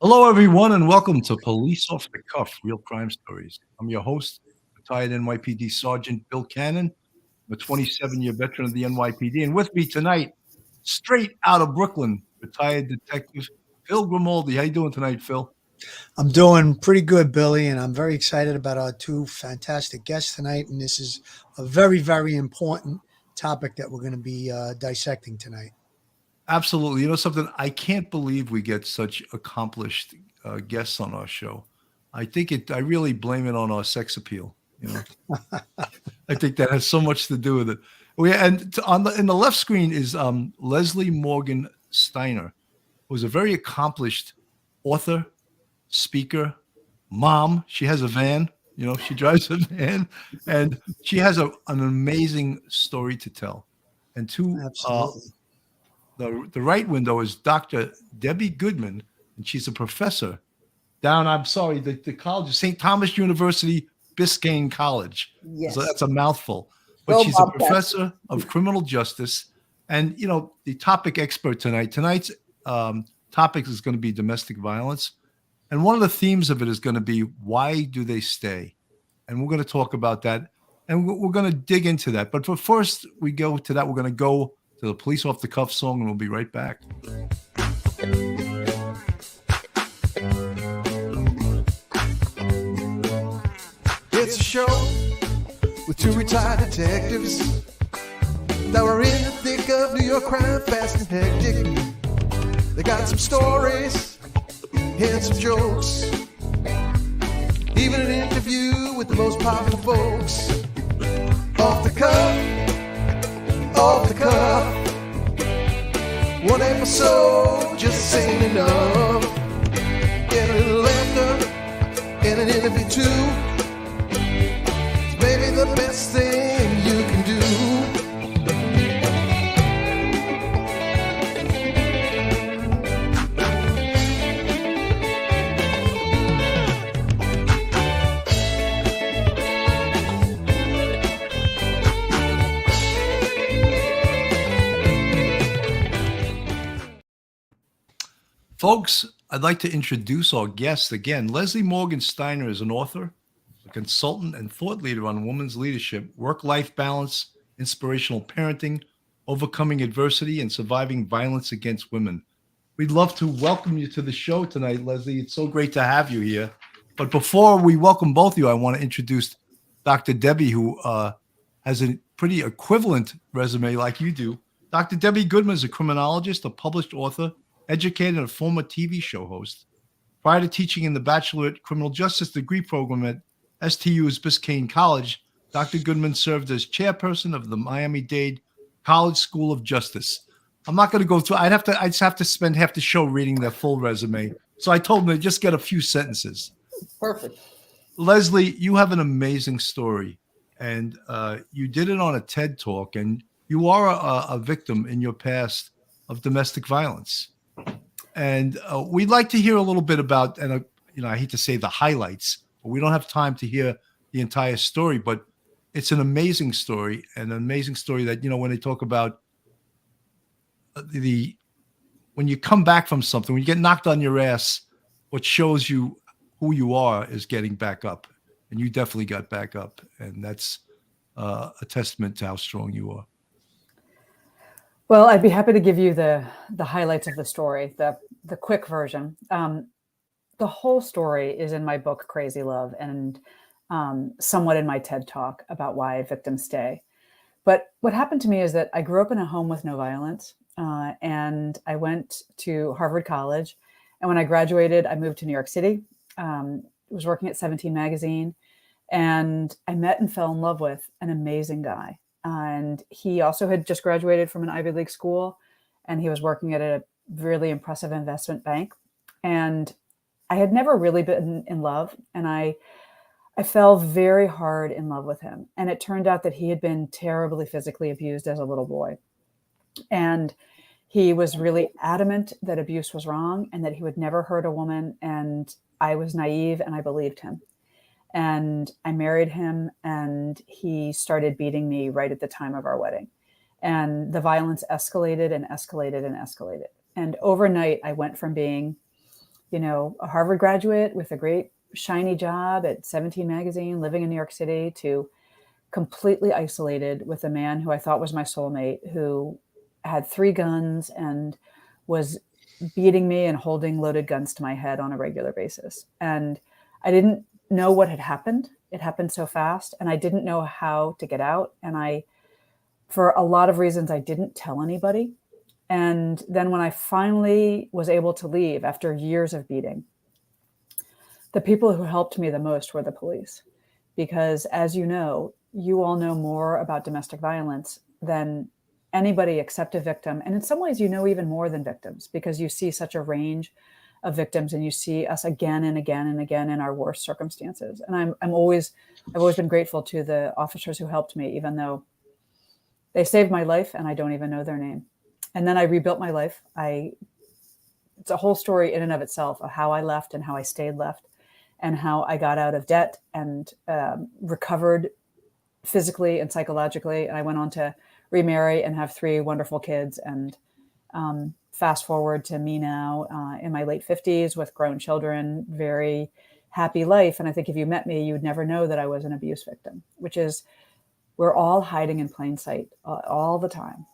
Hello, everyone, and welcome to Police Off the Cuff, Real Crime Stories. I'm your host, retired NYPD Sergeant Bill Cannon. I'm a 27-year veteran of the NYPD, and with me tonight, straight out of Brooklyn, retired Detective Phil Grimaldi. How you doing tonight, Phil? I'm doing pretty good, Billy, and I'm very excited about our two fantastic guests tonight. And this is a very, very important topic that we're going to be dissecting tonight. Absolutely. You know something? I can't believe we get such accomplished guests on our show. I really blame it on our sex appeal. You know, I think that has so much to do with it. In the left screen is Leslie Morgan Steiner, who's a very accomplished author, speaker, mom. She has a van. You know, she drives a van, and she has an amazing story to tell. And Absolutely. the right window is Dr. Debbie Goodman, and she's a professor down. I'm sorry, the college, St. Thomas University, Biscayne College. Yes. So that's a mouthful. But Go she's a Bobcats. professor of criminal justice, and the topic expert tonight. Tonight's topic is going to be domestic violence. And one of the themes of it is going to be, why do they stay? And we're going to talk about that. And we're going to dig into that. But first we go to that, we're going to go to the Police Off the Cuff song, and we'll be right back. It's a show with two retired detectives that were in the thick of New York crime, fast and hectic. They got some stories and some jokes, even an interview with the most popular folks. Off the cuff, off the cuff. One episode just ain't enough. Get a little laughter and an interview too. It's maybe the best thing you can do. Folks, I'd like to introduce our guest again. Leslie Morgan Steiner is an author, a consultant, and thought leader on women's leadership, work-life balance, inspirational parenting, overcoming adversity, and surviving violence against women. We'd love to welcome you to the show tonight, Leslie. It's so great to have you here. But before we welcome both of you, I want to introduce Dr. Debbie, who has a pretty equivalent resume like you do. Dr. Debbie Goodman is a criminologist, a published author, educator, and a former TV show host. Prior to teaching in the Bachelorette Criminal Justice degree program at STU's Biscayne College, Dr. Goodman served as chairperson of the Miami-Dade College School of Justice. I'm not going to go through. I just have to spend half the show reading their full resume. So I told them to just get a few sentences. Perfect. Leslie, you have an amazing story, and you did it on a TED Talk, and you are a victim in your past of domestic violence. And we'd like to hear a little bit about, and I hate to say the highlights, but we don't have time to hear the entire story, but it's an amazing story, and an amazing story that, when they talk about when you come back from something, when you get knocked on your ass, what shows you who you are is getting back up. And you definitely got back up. And that's a testament to how strong you are. Well, I'd be happy to give you the highlights of the story, the quick version. The whole story is in my book, Crazy Love, and somewhat in my TED Talk about why victims stay. But what happened to me is that I grew up in a home with no violence, and I went to Harvard College. And when I graduated, I moved to New York City. Was working at 17 magazine, and I met and fell in love with an amazing guy. And he also had just graduated from an Ivy League school, and he was working at a really impressive investment bank. And I had never really been in love, and I fell very hard in love with him. And it turned out that he had been terribly physically abused as a little boy. And he was really adamant that abuse was wrong and that he would never hurt a woman. And I was naive and I believed him. And I married him, and he started beating me right at the time of our wedding. And the violence escalated and escalated and escalated. And overnight, I went from being a Harvard graduate with a great shiny job at 17 magazine, living in New York City, to completely isolated with a man who I thought was my soulmate, who had 3 guns and was beating me and holding loaded guns to my head on a regular basis. And I didn't know what had happened. It happened so fast, and I didn't know how to get out. And for a lot of reasons, I didn't tell anybody. And then when I finally was able to leave after years of beating, the people who helped me the most were the police. Because as you all know more about domestic violence than anybody except a victim. And in some ways, even more than victims, because you see such a range of victims, and you see us again and again and again in our worst circumstances. And I've always been grateful to the officers who helped me, even though they saved my life and I don't even know their name. And then I rebuilt my life. It's a whole story in and of itself of how I left and how I stayed left, and how I got out of debt and recovered physically and psychologically. And I went on to remarry and have 3 wonderful kids. And fast forward to me now in my late 50s with grown children, very happy life. And I think if you met me, you would never know that I was an abuse victim, which is, we're all hiding in plain sight all the time.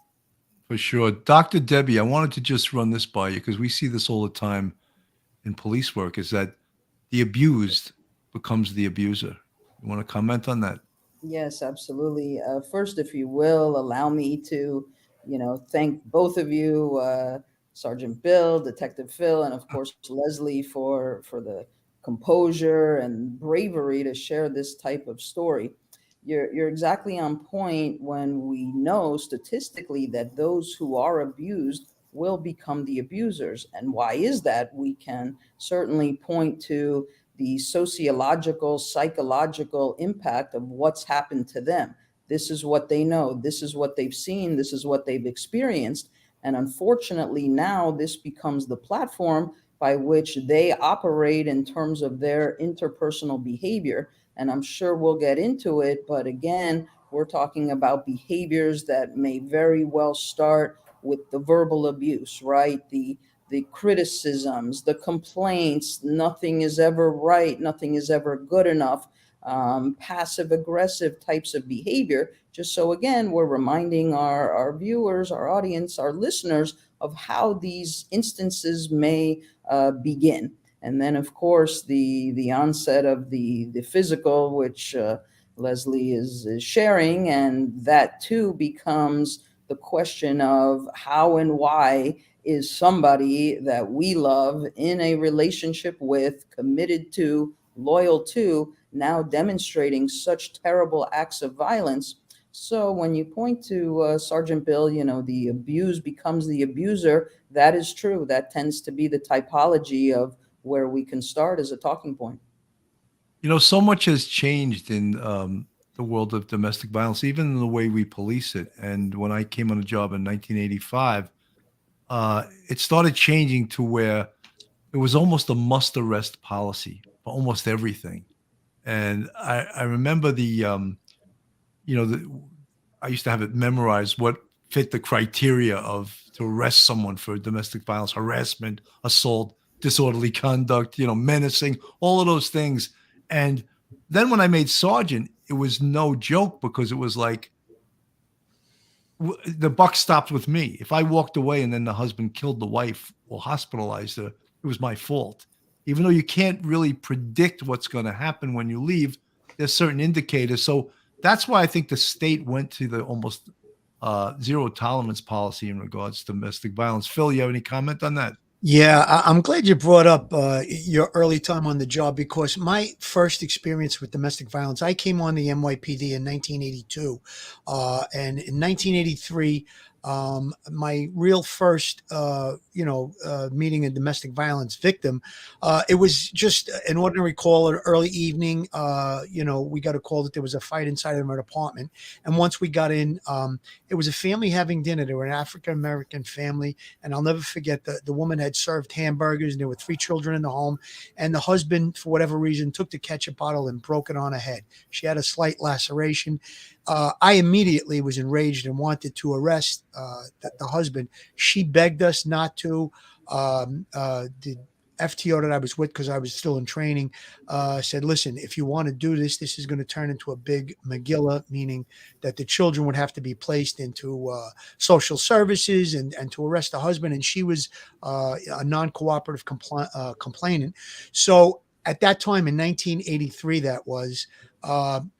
For sure. Dr. Debbie, I wanted to just run this by you because we see this all the time in police work, is that the abused becomes the abuser. You want to comment on that? Yes, absolutely. First, if you will, allow me to, thank both of you, Sergeant Bill, Detective Phil, and of course, Leslie for the composure and bravery to share this type of story. You're exactly on point when we know statistically that those who are abused will become the abusers. And why is that? We can certainly point to the sociological, psychological impact of what's happened to them. This is what they know. This is what they've seen. This is what they've experienced. And unfortunately, now this becomes the platform by which they operate in terms of their interpersonal behavior. And I'm sure we'll get into it. But again, we're talking about behaviors that may very well start with the verbal abuse, right? The criticisms, the complaints, nothing is ever right, nothing is ever good enough, passive aggressive types of behavior. Just so again, we're reminding our viewers, our audience, our listeners of how these instances may begin. And then, of course, the onset of the physical, which Leslie is sharing, and that too becomes the question of how and why is somebody that we love in a relationship with, committed to, loyal to, now demonstrating such terrible acts of violence. So when you point to Sergeant Bill, the abused becomes the abuser, that is true. That tends to be the typology of where we can start as a talking point. So much has changed in the world of domestic violence, even in the way we police it. And when I came on the job in 1985, it started changing to where it was almost a must arrest policy for almost everything. And I remember I used to have it memorized what fit the criteria to arrest someone for domestic violence, harassment, assault, disorderly conduct, menacing, all of those things. And then when I made sergeant, it was no joke, because it was like the buck stopped with me. If I walked away and then the husband killed the wife or hospitalized her, it was my fault. Even though you can't really predict what's going to happen when you leave, there's certain indicators. So that's why I think the state went to the almost zero tolerance policy in regards to domestic violence. Phil, you have any comment on that? Yeah, I'm glad you brought up your early time on the job, because my first experience with domestic violence, I came on the NYPD in 1982. And in 1983, my real first, meeting a domestic violence victim, it was just an ordinary call, an early evening. We got a call that there was a fight inside of an apartment. And once we got in, it was a family having dinner. They were an African-American family. And I'll never forget, the woman had served hamburgers, and there were 3 children in the home. And the husband, for whatever reason, took the ketchup bottle and broke it on her head. She had a slight laceration. I immediately was enraged and wanted to arrest the husband. She begged us not to. The FTO that I was with, because I was still in training, said, listen, if you want to do this, this is going to turn into a big Megillah, meaning that the children would have to be placed into social services and to arrest the husband. And she was a non-cooperative complainant. So at that time in 1983, that was,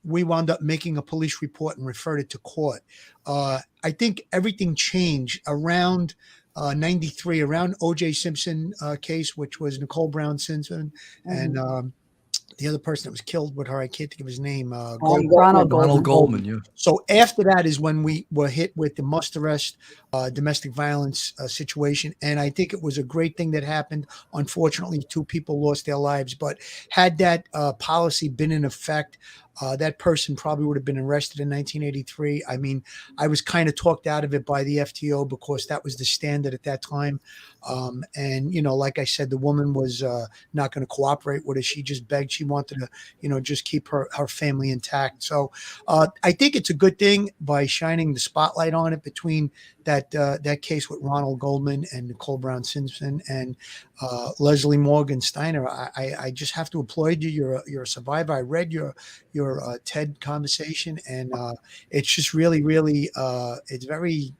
we wound up making a police report and referred it to court. I think everything changed around 93, around O.J. Simpson case, which was Nicole Brown Simpson, and the other person that was killed with her, I can't think of his name. Ronald Goldman, yeah. So after that is when we were hit with the must arrest domestic violence situation. And I think it was a great thing that happened. Unfortunately, 2 people lost their lives. But had that policy been in effect, that person probably would have been arrested in 1983. I mean, I was kind of talked out of it by the FTO because that was the standard at that time. And, you know, like I said, the woman was not going to cooperate with us. She just begged. She wanted to, you know, just keep her family intact. So I think it's a good thing by shining the spotlight on it between that case with Ronald Goldman and Nicole Brown Simpson and Leslie Morgan Steiner. I just have to applaud you. You're a survivor. I read your TED conversation, and it's just really, really, it's very,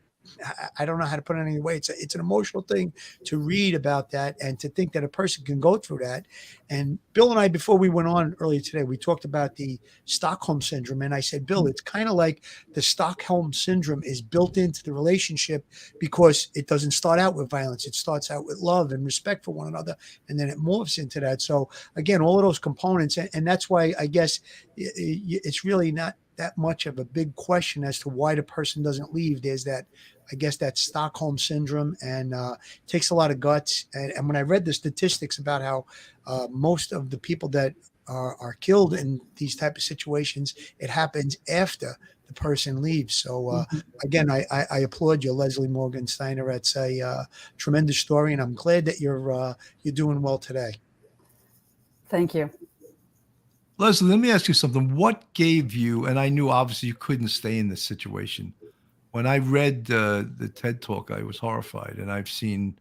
I don't know how to put it any way. It's an emotional thing to read about that and to think that a person can go through that. And Bill and I, before we went on earlier today, we talked about the Stockholm syndrome. And I said, Bill, it's kind of like the Stockholm syndrome is built into the relationship because it doesn't start out with violence. It starts out with love and respect for one another. And then it morphs into that. So again, all of those components. And that's why I guess it's really not that much of a big question as to why the person doesn't leave. There's that, I guess, that Stockholm syndrome, and it takes a lot of guts. And when I read the statistics about how most of the people that are killed in these type of situations, it happens after the person leaves. So again, I applaud you, Leslie Morgan Steiner. It's a tremendous story, and I'm glad that you're doing well today. Thank you. Leslie, let me ask you something. What gave you, and I knew obviously you couldn't stay in this situation. When I read the TED Talk, I was horrified, and I've seen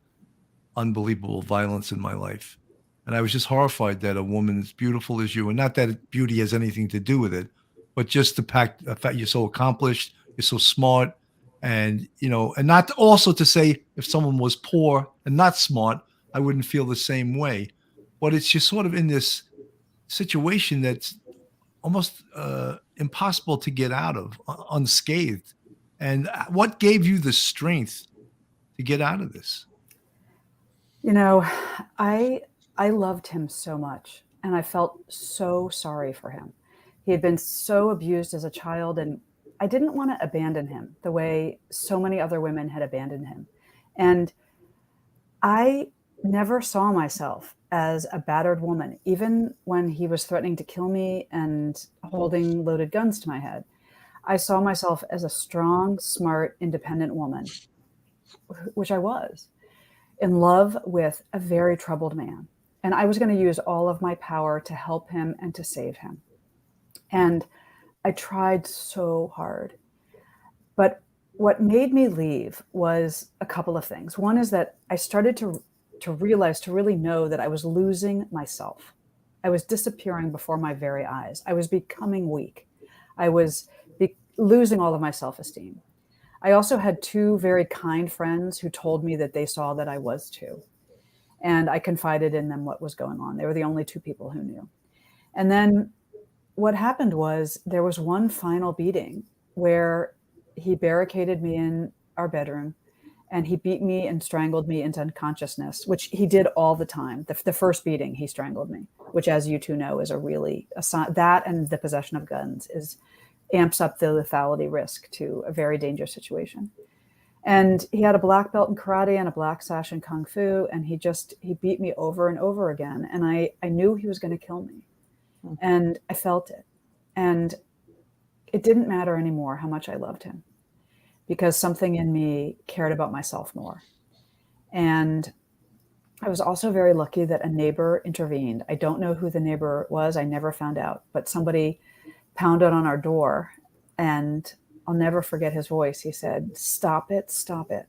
unbelievable violence in my life. And I was just horrified that a woman as beautiful as you, and not that beauty has anything to do with it, but just the fact you're so accomplished, you're so smart, and, you know, and not also to say if someone was poor and not smart, I wouldn't feel the same way. But it's just sort of in this situation that's almost impossible to get out of unscathed. And what gave you the strength to get out of this? You know, I loved him so much, and I felt so sorry for him. He had been so abused as a child, and I didn't want to abandon him the way so many other women had abandoned him. And I never saw myself as a battered woman, even when he was threatening to kill me and holding loaded guns to my head. I saw myself as a strong, smart, independent woman, which I was, in love with a very troubled man. And I was going to use all of my power to help him and to save him. And I tried so hard. But what made me leave was a couple of things. One is that I started to realize, to really know that I was losing myself. I was disappearing before my very eyes. I was becoming weak. I was losing all of my self-esteem. I also had 2 very kind friends who told me that they saw that I was too. And I confided in them what was going on. They were the only 2 people who knew. And then what happened was there was one final beating where he barricaded me in our bedroom, and he beat me and strangled me into unconsciousness, which he did all the time. The first beating, he strangled me, which, as you 2 know, is that and the possession of guns amps up the lethality risk to a very dangerous situation. And he had a black belt in karate and a black sash in kung fu, and he beat me over and over again. And I knew he was going to kill me, and I felt it. And it didn't matter anymore how much I loved him, because something in me cared about myself more. And I was also very lucky that a neighbor intervened. I don't know who the neighbor was. I never found out, but somebody pounded on our door, and I'll never forget his voice. He said, "Stop it, stop it.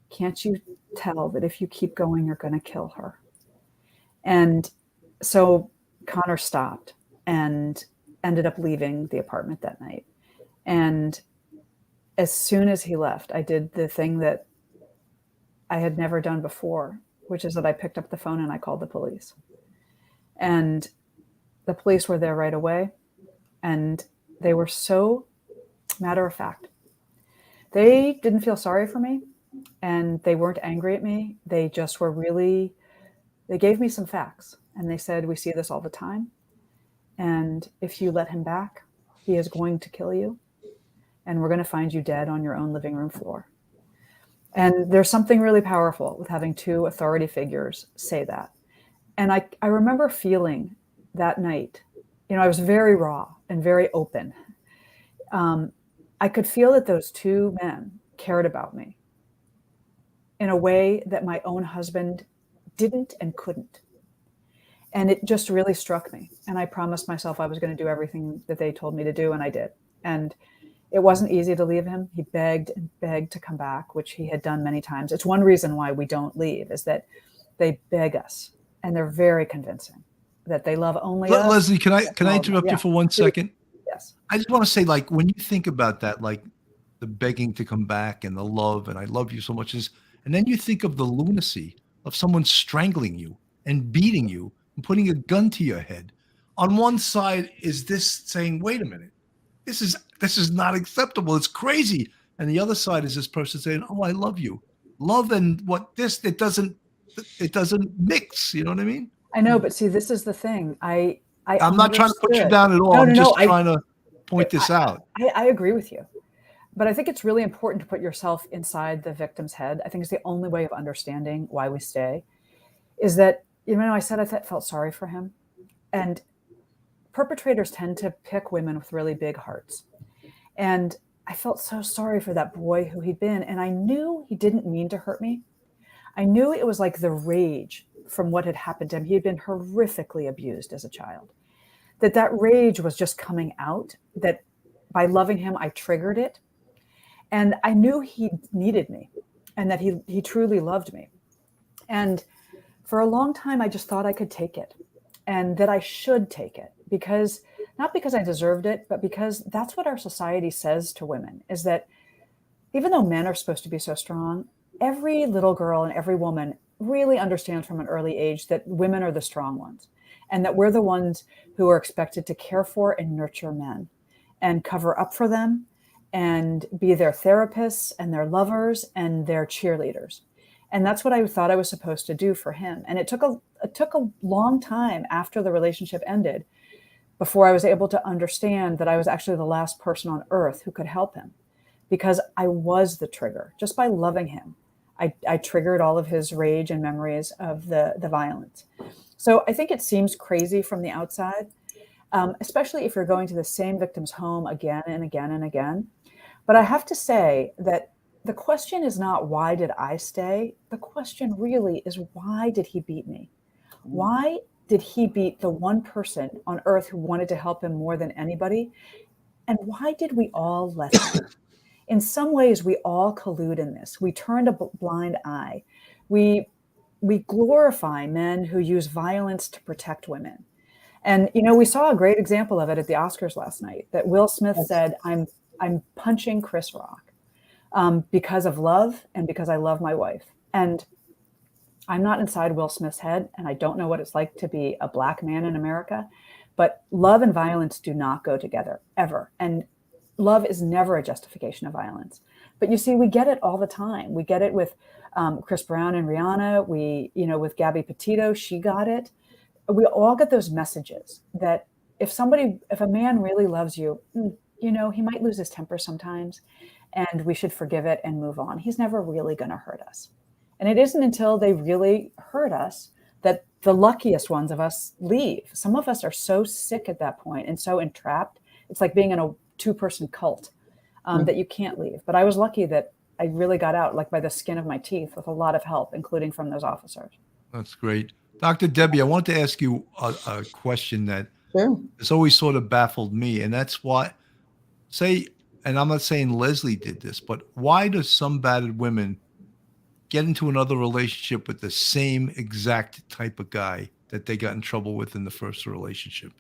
Can't you tell that if you keep going, you're going to kill her?" And so Connor stopped and ended up leaving the apartment that night. And as soon as he left, I did the thing that I had never done before, which is that I picked up the phone and I called the police. And the police were there right away. And they were so matter of fact. They didn't feel sorry for me and they weren't angry at me. They just were really, they gave me some facts and they said, we see this all the time. And if you let him back, he is going to kill you. And we're going to find you dead on your own living room floor. And there's something really powerful with having two authority figures say that. And I remember feeling that night, I was very raw and very open. I could feel that those two men cared about me in a way that my own husband didn't and couldn't. And it just really struck me. And I promised myself I was going to do everything that they told me to do, and I did. And it wasn't easy to leave him. He begged and begged to come back, which he had done many times. It's one reason why we don't leave, is that they beg us, and they're very convincing that they love only us. Leslie, can I interrupt you for 1 second? Yes. I just want to say, like, when you think about that, like the begging to come back and the love, and I love you so much, and then you think of the lunacy of someone strangling you and beating you and putting a gun to your head. On one side is this saying, wait a minute, this is not acceptable. It's crazy. And the other side is this person saying, oh, I love you. Love and it doesn't mix. You know what I mean? I know, but see, this is the thing. I'm not trying to put you down at all. I'm just trying to point this out. I agree with you. But I think it's really important to put yourself inside the victim's head. I think it's the only way of understanding why we stay, is that, I said I felt sorry for him. And perpetrators tend to pick women with really big hearts. And I felt so sorry for that boy who he'd been. And I knew he didn't mean to hurt me. I knew it was like the rage from what had happened to him. He had been horrifically abused as a child. That rage was just coming out, that by loving him, I triggered it. And I knew he needed me and that he truly loved me. And for a long time, I just thought I could take it and that I should take it, because not because I deserved it, but because that's what our society says to women, is that even though men are supposed to be so strong, every little girl and every woman really understands from an early age that women are the strong ones and that we're the ones who are expected to care for and nurture men and cover up for them and be their therapists and their lovers and their cheerleaders. And that's what I thought I was supposed to do for him. And it took a long time after the relationship ended before I was able to understand that I was actually the last person on earth who could help him, because I was the trigger. Just by loving him, I triggered all of his rage and memories of the violence. So I think it seems crazy from the outside, especially if you're going to the same victim's home again and again and again. But I have to say that the question is not, why did I stay? The question really is, why did he beat me? Why did he beat the one person on earth who wanted to help him more than anybody? And why did we all let him? In some ways, we all collude in this. We turned a blind eye. We glorify men who use violence to protect women. And, we saw a great example of it at the Oscars last night, that Will Smith said, I'm punching Chris Rock because of love and because I love my wife. And I'm not inside Will Smith's head, and I don't know what it's like to be a Black man in America, but love and violence do not go together, ever. And love is never a justification of violence. But you see, we get it all the time. We get it with Chris Brown and Rihanna. With Gabby Petito, she got it. We all get those messages that if a man really loves you, he might lose his temper sometimes, and we should forgive it and move on. He's never really going to hurt us. And it isn't until they really hurt us that the luckiest ones of us leave. Some of us are so sick at that point and so entrapped. It's like being in a two-person cult that you can't leave. But I was lucky that I really got out, like by the skin of my teeth, with a lot of help, including from those officers. That's great. Dr. Debbie, I want to ask you a question that Sure. has always sort of baffled me. And that's why, and I'm not saying Leslie did this, but why do some battered women get into another relationship with the same exact type of guy that they got in trouble with in the first relationship.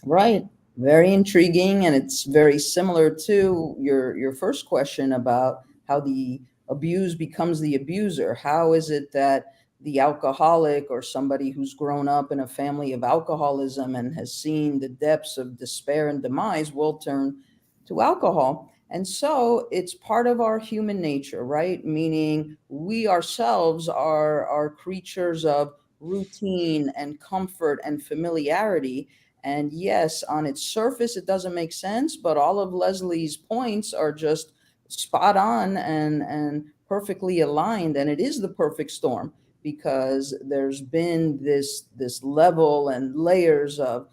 Right. Very intriguing, and it's very similar to your first question about how the abused becomes the abuser. How is it that the alcoholic or somebody who's grown up in a family of alcoholism and has seen the depths of despair and demise will turn to alcohol? And so it's part of our human nature, right? Meaning we ourselves are creatures of routine and comfort and familiarity. And yes, on its surface, it doesn't make sense, but all of Leslie's points are just spot on and perfectly aligned. And it is the perfect storm because there's been this level and layers of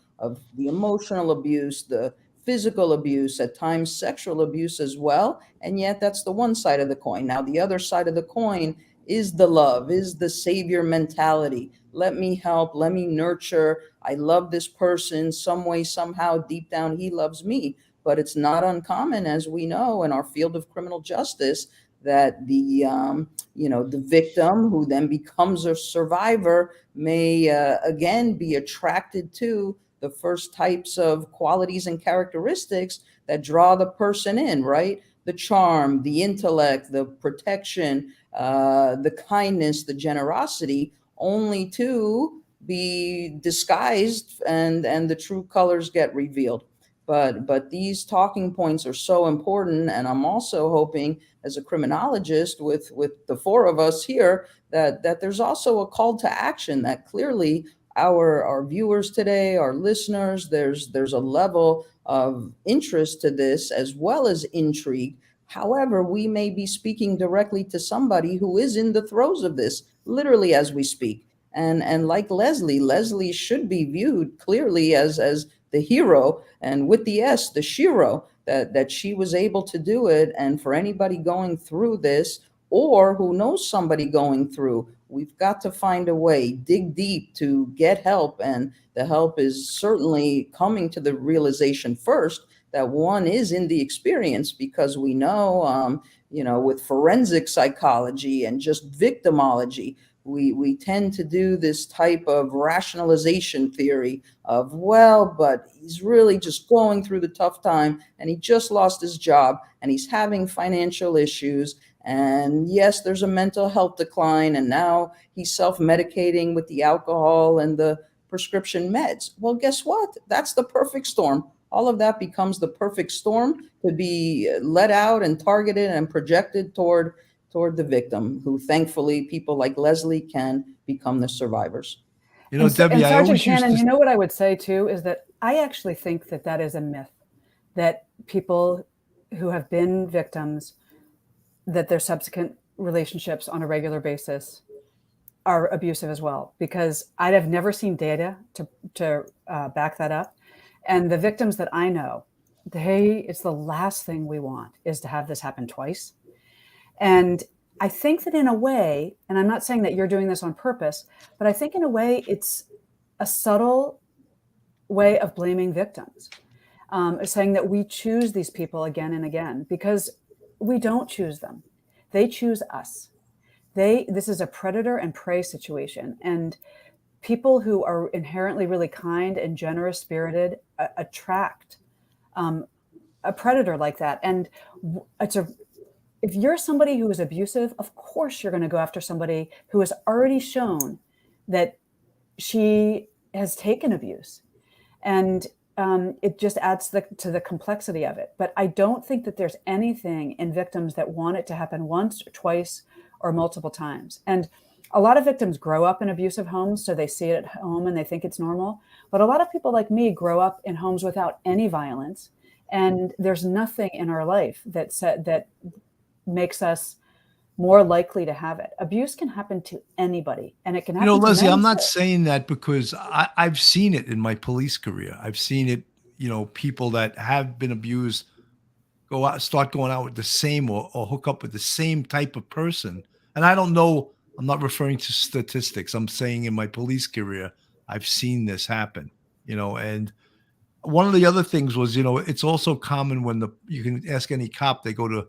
the emotional abuse, the physical abuse, at times sexual abuse as well. And yet that's the one side of the coin. Now, the other side of the coin is the love, is the savior mentality. Let me help, let me nurture. I love this person some way, somehow, deep down, he loves me. But it's not uncommon, as we know in our field of criminal justice, that the victim who then becomes a survivor may again be attracted to the first types of qualities and characteristics that draw the person in, right? The charm, the intellect, the protection, the kindness, the generosity, only to be disguised and the true colors get revealed. But these talking points are so important, and I'm also hoping, as a criminologist with the four of us here, that there's also a call to action, that clearly our viewers today, our listeners, there's a level of interest to this as well as intrigue. However, we may be speaking directly to somebody who is in the throes of this, literally as we speak. And like Leslie should be viewed clearly as the hero, and with the S, the shero, that she was able to do it. And for anybody going through this, or who knows somebody going through, we've got to find a way, dig deep to get help. And the help is certainly coming to the realization first that one is in the experience, because we know, with forensic psychology and just victimology, we tend to do this type of rationalization theory of, well, but he's really just going through the tough time, and he just lost his job, and he's having financial issues. And yes, there's a mental health decline, and now he's self-medicating with the alcohol and the prescription meds. Well, guess what? That's the perfect storm. All of that becomes the perfect storm to be let out and targeted and projected toward the victim, who thankfully people like Leslie can become the survivors. Debbie, I Sergeant always used Cannon, to... what I would say too is that I actually think that is a myth, that people who have been victims, that their subsequent relationships on a regular basis are abusive as well, because I have never seen data to back that up. And the victims that I know, it's the last thing we want is to have this happen twice. And I think that in a way, and I'm not saying that you're doing this on purpose, but I think in a way it's a subtle way of blaming victims, saying that we choose these people again and again, because we don't choose them. They choose us. This is a predator and prey situation. And people who are inherently really kind and generous spirited attract a predator like that. And if you're somebody who is abusive, of course you're going to go after somebody who has already shown that she has taken abuse. And it just adds to the complexity of it. But I don't think that there's anything in victims that want it to happen once or twice or multiple times. And a lot of victims grow up in abusive homes, so they see it at home and they think it's normal. But a lot of people like me grow up in homes without any violence. And there's nothing in our life that makes us more likely to have it. Abuse can happen to anybody, and it can happen to Leslie, many I'm not people. saying that because I've seen it in my police career. I've seen it, people that have been abused start going out with the same or hook up with the same type of person. And I don't know, I'm not referring to statistics. I'm saying in my police career, I've seen this happen, and one of the other things was, it's also common when you can ask any cop, they go to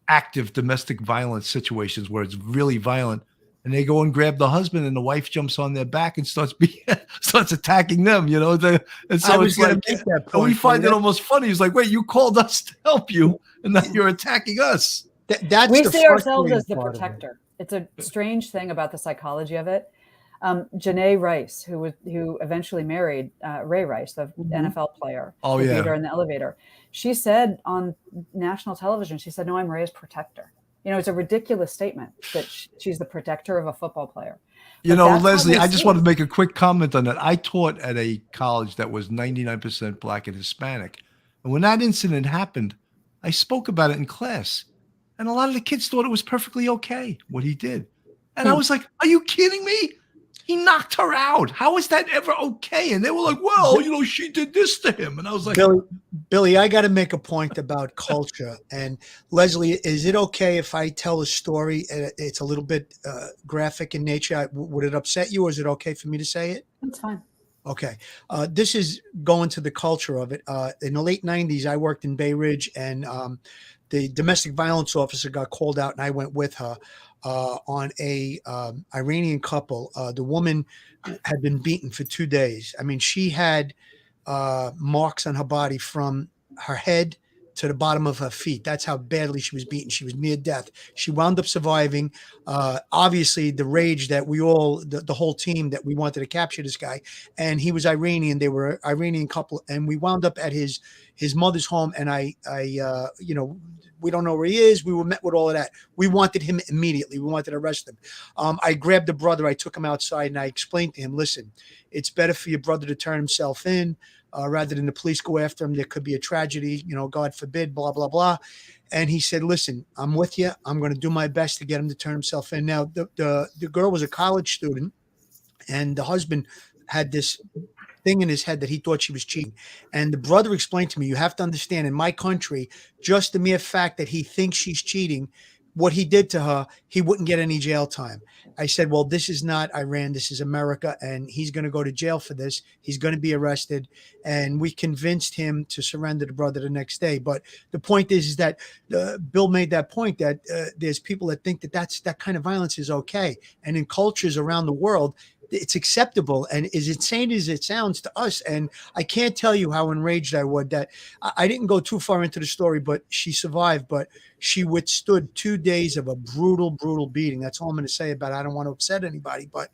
active domestic violence situations where it's really violent. and they go and grab the husband, and the wife jumps on their back and starts starts attacking them. You know, and so I was it's going like, to make that and we point. find it almost funny. He's like, "Wait, you called us to help you, and now you're attacking us." That's We the see ourselves frustrating as the part of it. protector. It's a strange thing about the psychology of it. Janae Rice, who eventually married Ray Rice, the NFL player, Oh, who yeah. beat her in the elevator. She said on national television, she said, "No, I'm Ray's protector." You know, it's a ridiculous statement that she's the protector of a football player. You But know, that's how Leslie, they I just see wanted to it. make a quick comment on that. I taught at a college that was 99% Black and Hispanic. And when that incident happened, I spoke about it in class. And a lot of the kids thought it was perfectly okay what he did. And I was like, "Are you kidding me? He knocked her out. How is that ever okay?" And they were like, "Well, you know, she did this to him." And I was like, Billy, I got to make a point about culture. And Leslie, is it okay if I tell a story? It's a little bit graphic in nature. Would it upset you, or is it okay for me to say it? That's fine. Okay. This is going to the culture of it. In the late 90s, I worked in Bay Ridge, and the domestic violence officer got called out, and I went with her on a Iranian couple. The woman had been beaten for 2 days. I mean, she had marks on her body from her head to the bottom of her feet. That's how badly she was beaten. She was near death. She wound up surviving. Obviously, the rage that we all, the whole team, that we wanted to capture this guy, and he was Iranian. They were an Iranian couple, and we wound up at his mother's home. And I you know, we don't know where he is. We were met with all of that. We wanted him immediately. We wanted to arrest him. I grabbed the brother. I took him outside, and I explained to him, "Listen, it's better for your brother to turn himself in rather than the police go after him. There could be a tragedy, you know, God forbid, blah, blah, blah." And he said, "Listen, I'm with you. I'm going to do my best to get him to turn himself in." Now, the girl was a college student, and the husband had this thing in his head that he thought she was cheating. And the brother explained to me, "You have to understand, in my country, just the mere fact that he thinks she's cheating, what he did to her, he wouldn't get any jail time." I said, "Well, this is not Iran. This is America, and he's going to go to jail for this. He's going to be arrested." And we convinced him to surrender the brother the next day. But the point is that Bill made that point that there's people that think that kind of violence is okay. And in cultures around the world, it's acceptable, and as insane as it sounds to us. And I can't tell you how enraged I was that I didn't go too far into the story, but she survived, but she withstood 2 days of a brutal, brutal beating. That's all I'm going to say about it. I don't want to upset anybody, but,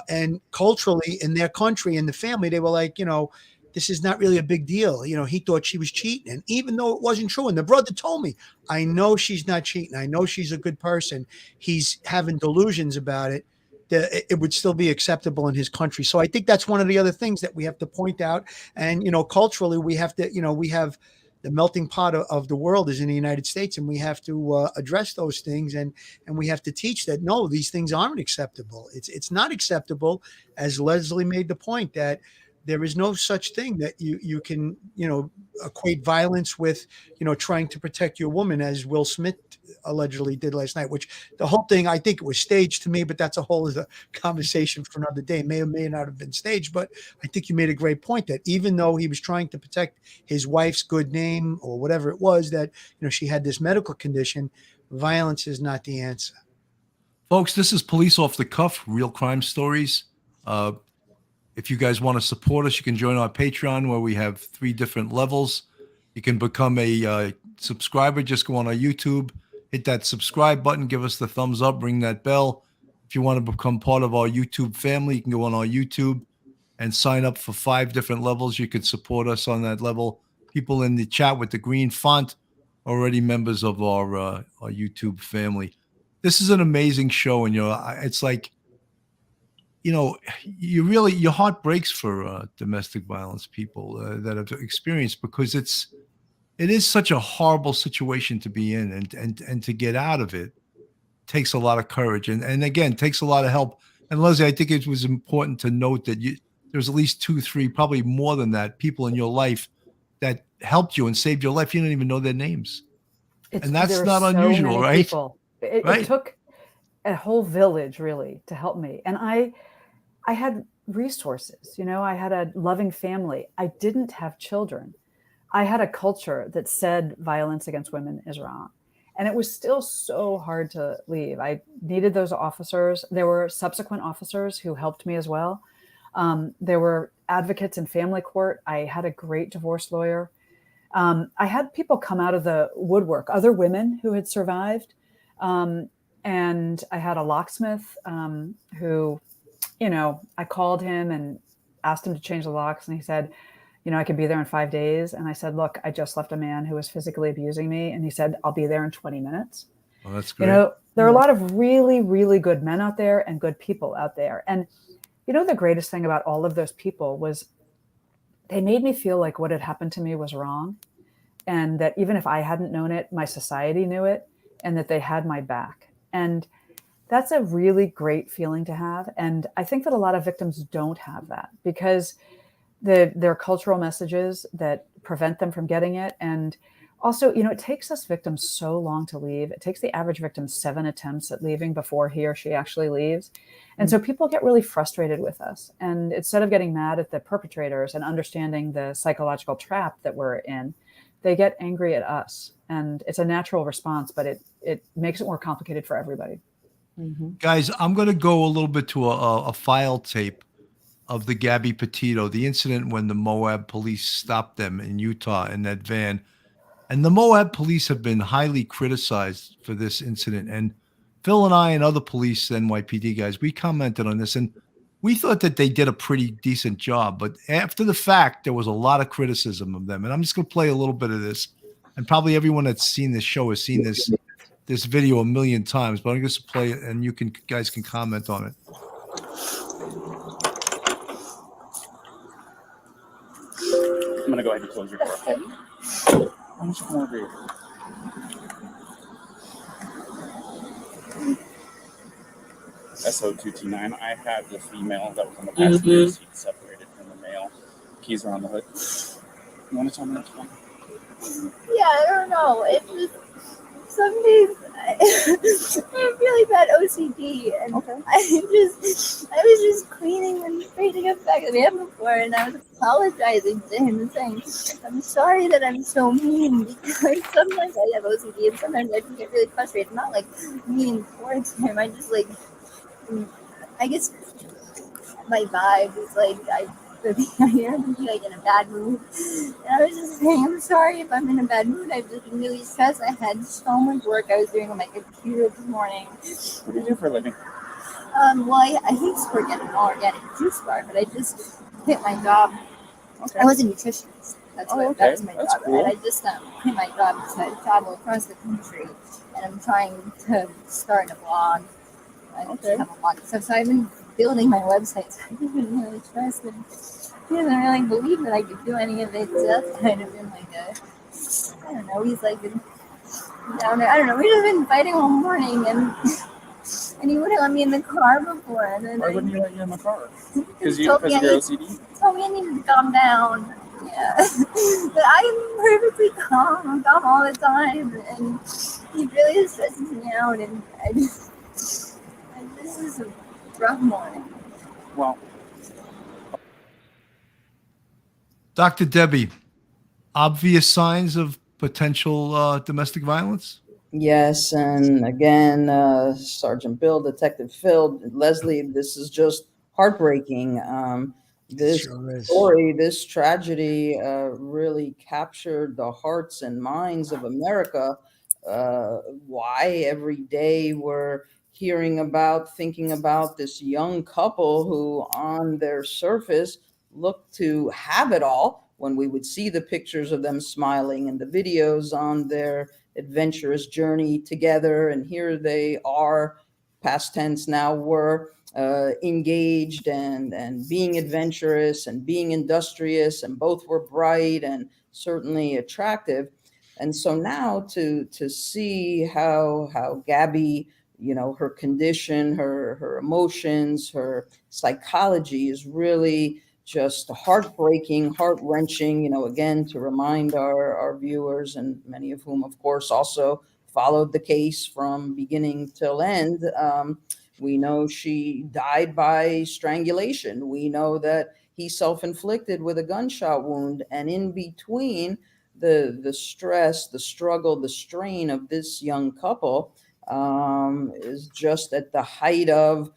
and culturally in their country and the family, they were like, you know, this is not really a big deal. You know, he thought she was cheating. And even though it wasn't true, and the brother told me, "I know she's not cheating. I know she's a good person. He's having delusions about it. It would still be acceptable in his country." So I think that's one of the other things that we have to point out. And, you know, culturally, we have to, you know, we have the melting pot of the world is in the United States, and we have to address those things. And we have to teach that, no, these things aren't acceptable. It's not acceptable, as Leslie made the point, that there is no such thing that you can, you know, equate violence with, you know, trying to protect your woman, as Will Smith allegedly did last night, which the whole thing, I think it was staged to me, but that's a whole other conversation for another day. May or may not have been staged, but I think you made a great point that even though he was trying to protect his wife's good name or whatever it was, that, you know, she had this medical condition, violence is not the answer. Folks, this is Police Off the Cuff, real crime stories. If you guys want to support us, you can join our Patreon, where we have 3 different levels. You can become a subscriber. Just go on our YouTube, hit that subscribe button, give us the thumbs up, ring that bell. If you want to become part of our YouTube family, you can go on our YouTube and sign up for 5 different levels. You can support us on that level. People in the chat with the green font are already members of our YouTube family. This is an amazing show, and, you know, it's like, you know, your heart breaks for domestic violence people that have experienced, because it is such a horrible situation to be in, and to get out of it takes a lot of courage, and again, takes a lot of help. And Leslie, I think it was important to note that there's at least 2, 3, probably more than that, people in your life that helped you and saved your life. You don't even know their names, and that's not unusual, right? It took a whole village really to help me, and I had resources. You know, I had a loving family. I didn't have children. I had a culture that said violence against women is wrong. And it was still so hard to leave. I needed those officers. There were subsequent officers who helped me as well. There were advocates in family court. I had a great divorce lawyer. I had people come out of the woodwork, other women who had survived. And I had a locksmith who, I called him and asked him to change the locks. And he said, I could be there in 5 days. And I said, look, I just left a man who was physically abusing me. And he said, I'll be there in 20 minutes. Well, that's great. There are a lot of really, really good men out there and good people out there. And, the greatest thing about all of those people was they made me feel like what had happened to me was wrong. And that even if I hadn't known it, my society knew it, and that they had my back. And that's a really great feeling to have. And I think that a lot of victims don't have that because there are cultural messages that prevent them from getting it. And also, it takes us victims so long to leave. It takes the average victim 7 attempts at leaving before he or she actually leaves. And so people get really frustrated with us. And instead of getting mad at the perpetrators and understanding the psychological trap that we're in, they get angry at us. And it's a natural response, but it makes it more complicated for everybody. Mm-hmm. Guys, I'm going to go a little bit to a file tape of the Gabby Petito, the incident when the Moab police stopped them in Utah in that van. And the Moab police have been highly criticized for this incident. And Phil and I and other police, NYPD guys, we commented on this and we thought that they did a pretty decent job. But after the fact, there was a lot of criticism of them. And I'm just going to play a little bit of this. And probably everyone that's seen this show has seen this video a million times. But I'm going to play it and you guys can comment on it. I'm going to go ahead and close your door. Okay? Why don't you come over here? SO229. I had the female that was on the passenger seat separated from the male. Keys are on the hood. You want to tell me what's wrong? Yeah, I don't know. It just some days I have really bad OCD, and Okay. I was just cleaning and straightening up back of the van before, and I was apologizing to him and saying, "I'm sorry that I'm so mean because sometimes I have OCD and sometimes I can get really frustrated. Not like mean towards him. I just I guess my vibe is I'm like in a bad mood. And I was just saying, I'm sorry if I'm in a bad mood. I've just been really stressed. I had so much work I was doing on my computer this morning. What do you do for a living? Well, I used to work at an organic juice bar, but I just quit my job. Okay. I was a nutritionist. That was my That's job. cool. And I just quit my job to travel across the country. And I'm trying to start a blog. I have a blog. So I've been building my website. So I've been really stressed. And he doesn't really believe that I could do any of it. So that's kind of been I don't know. He's down there. I don't know. We've just been fighting all morning. And he wouldn't let me in the car before. And then Why wouldn't he let you in the car? Because he of told your me OCD? told me I needed to calm down. Yeah. But I'm perfectly calm. I'm calm all the time. And he really stresses me out. And this is a rough morning. Well, Dr. Debbie, obvious signs of potential domestic violence? Yes, and again, Sergeant Bill, Detective Phil, Leslie, this is just heartbreaking. This Sure is. story, this tragedy really captured the hearts and minds of America. Why every day we're thinking about this young couple who on their surface looked to have it all when we would see the pictures of them smiling and the videos on their adventurous journey together. And here they are, past tense now, were engaged and being adventurous and being industrious, and both were bright and certainly attractive. And so now to see how Gabby, her condition, her emotions, her psychology is really just heartbreaking, heart-wrenching, again, to remind our viewers, and many of whom, of course, also followed the case from beginning till end. We know she died by strangulation. We know that he self-inflicted with a gunshot wound. And in between, the stress, the struggle, the strain of this young couple is just at the height of,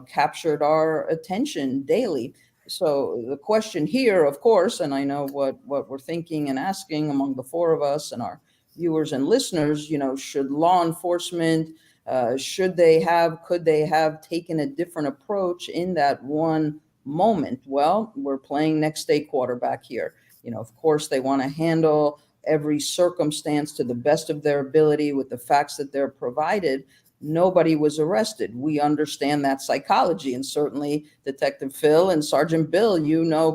captured our attention daily. So the question here, of course, and I know what we're thinking and asking among the four of us and our viewers and listeners, should law enforcement, could they have taken a different approach in that one moment? Well, we're playing next day quarterback here. Of course, they want to handle every circumstance to the best of their ability with the facts that they're provided. Nobody was arrested. We understand that psychology, and certainly Detective Phil and Sergeant Bill,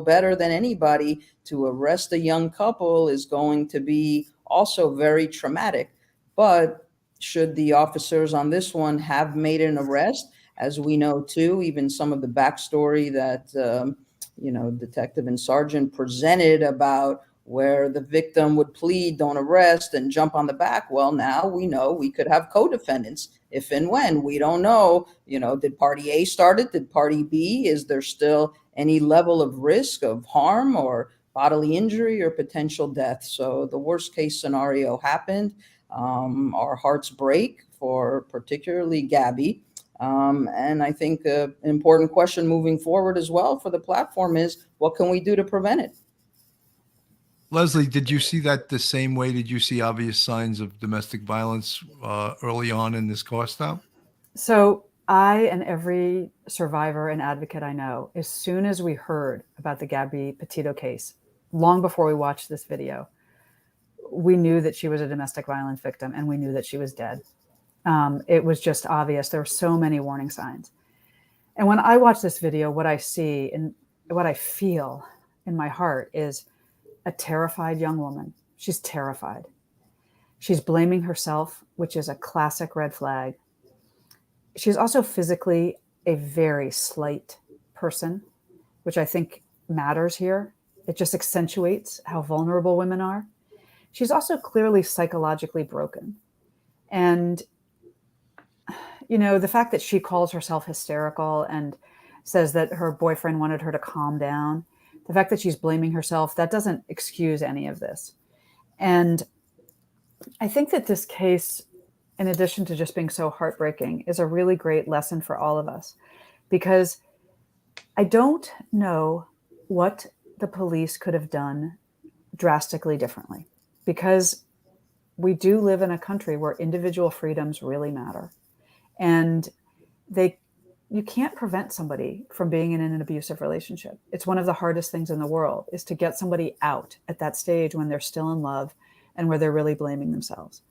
better than anybody, to arrest a young couple is going to be also very traumatic. But should the officers on this one have made an arrest? As we know, too, even some of the backstory that, Detective and Sergeant presented about where the victim would plead, don't arrest, and jump on the back. Well, now we know we could have co-defendants if and when. We don't know, did party A start it? Did party B? Is there still any level of risk of harm or bodily injury or potential death? So the worst case scenario happened. Our hearts break for particularly Gabby. And I think an important question moving forward as well for the platform is, what can we do to prevent it? Leslie, did you see that the same way? Did you see obvious signs of domestic violence early on in this car stop? So I and every survivor and advocate I know, as soon as we heard about the Gabby Petito case, long before we watched this video, we knew that she was a domestic violence victim and we knew that she was dead. It was just obvious. There were so many warning signs. And when I watch this video, what I see and what I feel in my heart is a terrified young woman. She's terrified. She's blaming herself, which is a classic red flag. She's also physically a very slight person, which I think matters here. It just accentuates how vulnerable women are. She's also clearly psychologically broken. And, the fact that she calls herself hysterical and says that her boyfriend wanted her to calm down, the fact that she's blaming herself, that doesn't excuse any of this. And I think that this case, in addition to just being so heartbreaking, is a really great lesson for all of us, because I don't know what the police could have done drastically differently, because we do live in a country where individual freedoms really matter. And you can't prevent somebody from being in an abusive relationship. It's one of the hardest things in the world, is to get somebody out at that stage when they're still in love and where they're really blaming themselves.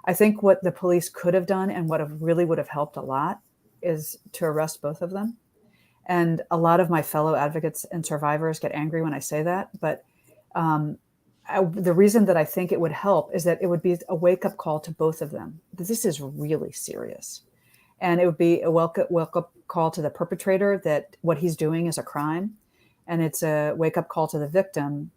I think what the police could have done and what really would have helped a lot is to arrest both of them. And a lot of my fellow advocates and survivors get angry when I say that. But the reason that I think it would help is that it would be a wake-up call to both of them. This is really serious. And it would be a wake-up call to the perpetrator that what he's doing is a crime. And it's a wake-up call to the victim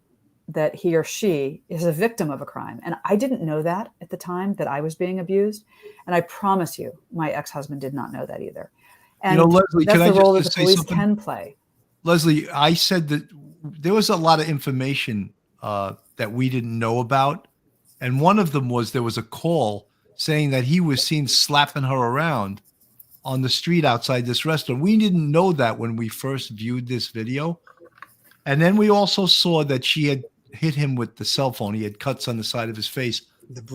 that he or she is a victim of a crime. And I didn't know that at the time that I was being abused. And I promise you, my ex-husband did not know that either. And Leslie, that's can the I role that just the say police something? can play. Leslie, I said that there was a lot of information that we didn't know about. And one of them was there was a call saying that he was seen slapping her around on the street outside this restaurant. We didn't know that when we first viewed this video. And then we also saw that she had hit him with the cell phone. He had cuts on the side of his face.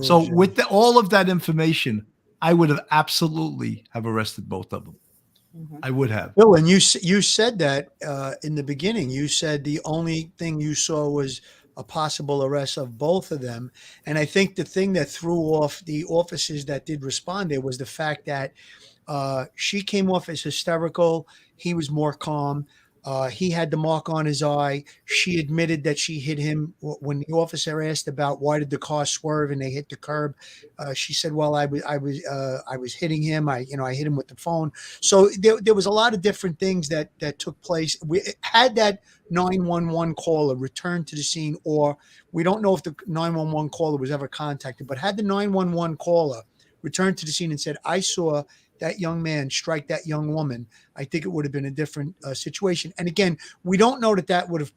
So with all of that information, I would have absolutely have arrested both of them. Mm-hmm. I would have. Bill, and you said that in the beginning. You said the only thing you saw was a possible arrest of both of them. And I think the thing that threw off the officers that did respond there was the fact that she came off as hysterical. He was more calm. He had the mark on his eye. She admitted that she hit him. When the officer asked about why did the car swerve and they hit the curb, she said, "Well, I was hitting him. I hit him with the phone." So there was a lot of different things that took place. We had that 911 caller returned to the scene, or we don't know if the 911 caller was ever contacted, but had the 911 caller returned to the scene and said, "I saw that young man strike that young woman, I think it would have been a different situation. And again, we don't know that would have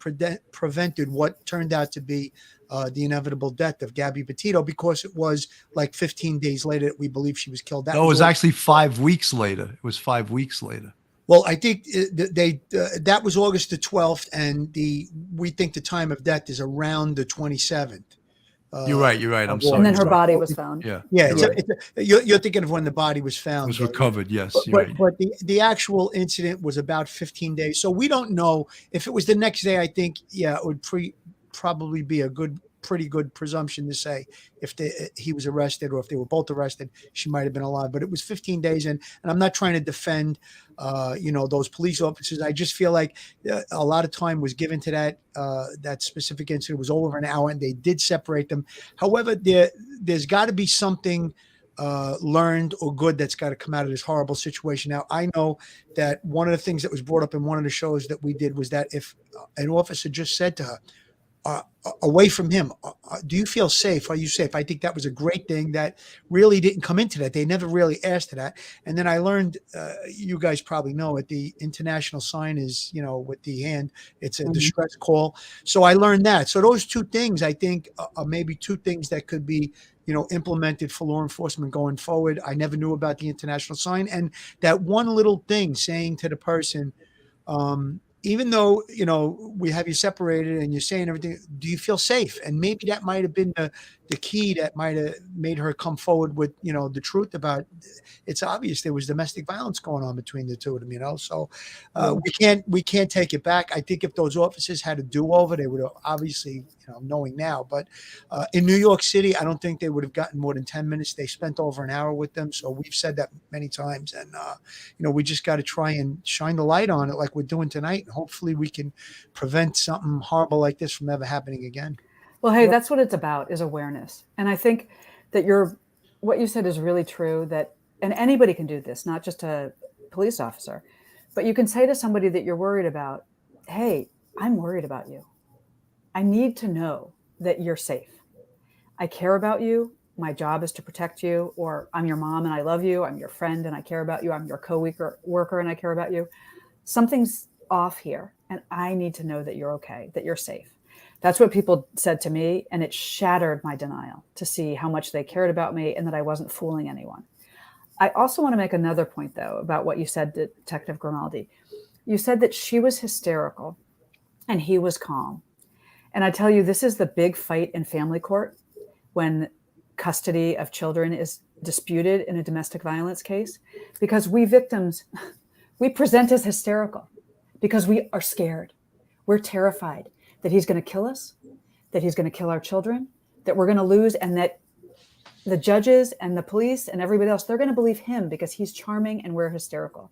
prevented what turned out to be the inevitable death of Gabby Petito, because it was like 15 days later that we believe she was killed. No, it was actually 5 weeks later. It was 5 weeks later. Well, I think that was August the 12th, and we think the time of death is around the 27th. You're right. I'm sorry. And then her body was found. Yeah. You're thinking of when the body was found. It was recovered. Yes. But the actual incident was about 15 days. So we don't know if it was the next day. I think, it would probably be a pretty good presumption to say if he was arrested, or if they were both arrested, she might have been alive. But it was 15 days. And I'm not trying to defend, those police officers. I just feel like a lot of time was given to that specific incident. It was over an hour, and they did separate them. However, there's got to be something learned or good that's got to come out of this horrible situation. Now, I know that one of the things that was brought up in one of the shows that we did was that if an officer just said to her, away from him, do you feel safe? Are you safe? I think that was a great thing that really didn't come into that. They never really asked to that. And then I learned, you guys probably know it, the international sign is, with the hand, it's a distress call. So I learned that. So those two things, I think, are maybe two things that could be, implemented for law enforcement going forward. I never knew about the international sign. And that one little thing saying to the person, even though, we have you separated and you're saying everything, do you feel safe? And maybe that might have been the key that might have made her come forward with, the truth about, it's obvious there was domestic violence going on between the two of them, so we can't take it back. I think if those officers had a do-over, they would have obviously, knowing now, but in New York City, I don't think they would have gotten more than 10 minutes. They spent over an hour with them. So we've said that many times, and, we just got to try and shine the light on it like we're doing tonight. And hopefully we can prevent something horrible like this from ever happening again. Well, hey, that's what it's about, is awareness. And I think that what you said is really true, and anybody can do this, not just a police officer, but you can say to somebody that you're worried about, hey, I'm worried about you. I need to know that you're safe. I care about you. My job is to protect you, or I'm your mom and I love you. I'm your friend and I care about you. I'm your co-worker and I care about you. Something's off here, and I need to know that you're okay, that you're safe. That's what people said to me, and it shattered my denial to see how much they cared about me and that I wasn't fooling anyone. I also want to make another point, though, about what you said, Detective Grimaldi. You said that she was hysterical and he was calm. And I tell you, this is the big fight in family court when custody of children is disputed in a domestic violence case, because we victims, we present as hysterical because we are scared. We're terrified that he's going to kill us, that he's going to kill our children, that we're going to lose, and that the judges and the police and everybody else, they're going to believe him because he's charming and we're hysterical.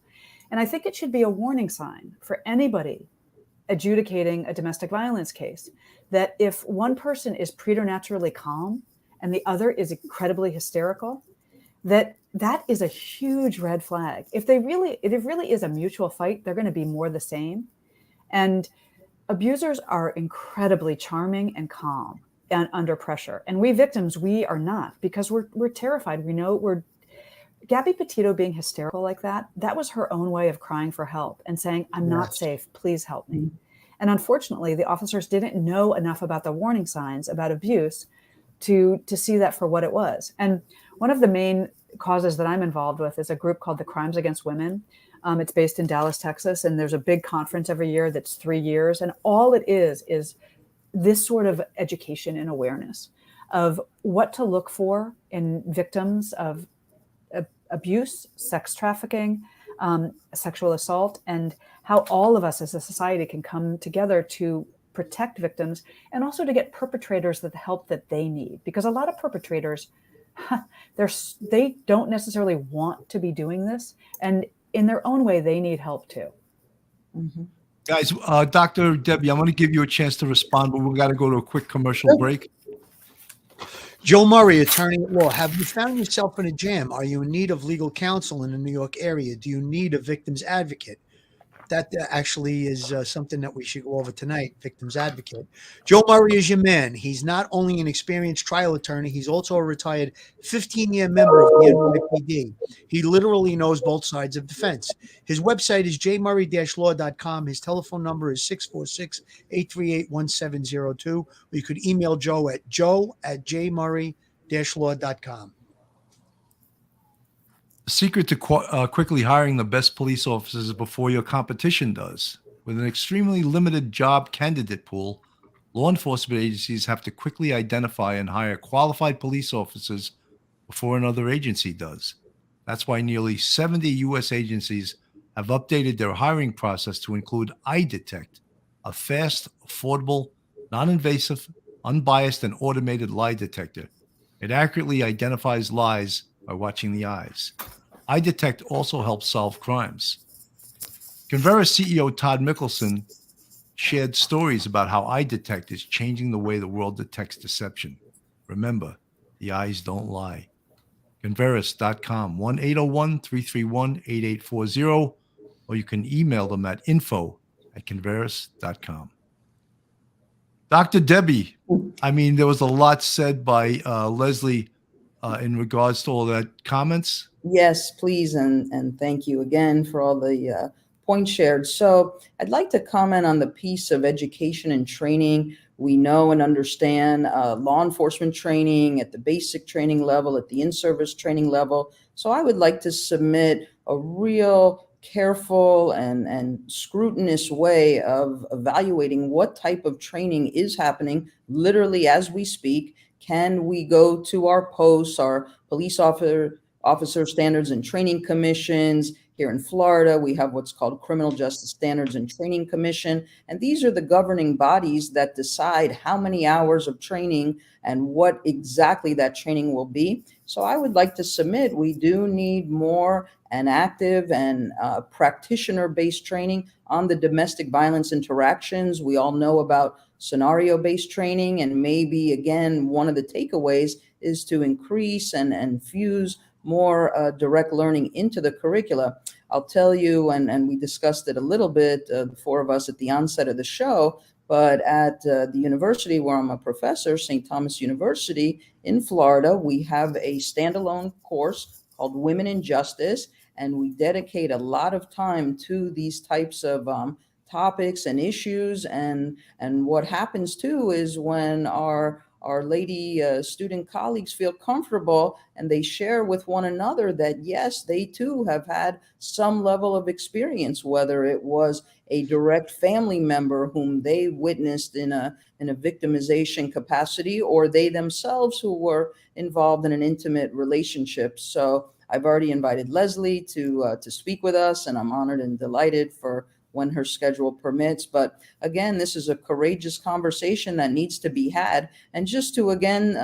And I think it should be a warning sign for anybody adjudicating a domestic violence case that if one person is preternaturally calm and the other is incredibly hysterical, that is a huge red flag. If it really is a mutual fight, they're going to be more the same. And abusers are incredibly charming and calm and under pressure. And we victims, we are not, because we're terrified. We know Gabby Petito being hysterical like that was her own way of crying for help and saying, I'm not safe, please help me. And unfortunately, the officers didn't know enough about the warning signs about abuse to see that for what it was. And one of the main causes that I'm involved with is a group called the Crimes Against Women. It's based in Dallas, Texas, and there's a big conference every year that's 3 years. And all it is this sort of education and awareness of what to look for in victims of abuse, sex trafficking, sexual assault, and how all of us as a society can come together to protect victims and also to get perpetrators the help that they need. Because a lot of perpetrators, they don't necessarily want to be doing this. And in their own way, they need help too. Mm-hmm. Guys, Dr. Debbie, I'm going to give you a chance to respond, but we've got to go to a quick commercial break. Joe Murray, attorney at law. Have you found yourself in a jam? Are you in need of legal counsel in the New York area? Do you need a victim's advocate? that actually is something that we should go over tonight, victims advocate. Joe Murray is your man. He's not only an experienced trial attorney, he's also a retired 15-year member of the NYPD. He literally knows both sides of defense. His website is jmurray-law.com. His telephone number is 646-838-1702. Or you could email Joe at joe@jmurray-law.com. The secret to quickly hiring the best police officers before your competition does. With an extremely limited job candidate pool, law enforcement agencies have to quickly identify and hire qualified police officers before another agency does. That's why nearly 70 U.S. agencies have updated their hiring process to include iDetect, a fast, affordable, non-invasive, unbiased, and automated lie detector. It accurately identifies lies by watching the eyes. iDetect also helps solve crimes. Convera CEO Todd Mickelson shared stories about how iDetect is changing the way the world detects deception. Remember, the eyes don't lie. Converis.com, 1-801-331-8840, or you can email them at info@converis.com. Dr. Debbie, I mean, there was a lot said by Leslie in regards to all that comments. Yes, please, and thank you again for all the points shared. So I'd like to comment on the piece of education and training. We know and understand law enforcement training at the basic training level, at the in-service training level. So I would like to submit a real careful and scrutinous way of evaluating what type of training is happening literally as we speak. Can we go to our posts, our police officer standards and training commissions? Here in Florida, we have what's called Criminal Justice Standards and Training Commission. And these are the governing bodies that decide how many hours of training and what exactly that training will be. So I would like to submit, we do need more and active and practitioner-based training on the domestic violence interactions. We all know about scenario-based training, and maybe, again, one of the takeaways is to increase and fuse more direct learning into the curricula. I'll tell you, and we discussed it a little bit, the four of us at the onset of the show, but at the university where I'm a professor, St. Thomas University in Florida, we have a standalone course called Women in Justice, and we dedicate a lot of time to these types of topics and issues. And what happens too is when our lady student colleagues feel comfortable and they share with one another that, yes, they too have had some level of experience, whether it was a direct family member whom they witnessed in a victimization capacity, or they themselves who were involved in an intimate relationship. So I've already invited Leslie to speak with us, and I'm honored and delighted for when her schedule permits. But again, this is a courageous conversation that needs to be had. And just to, again,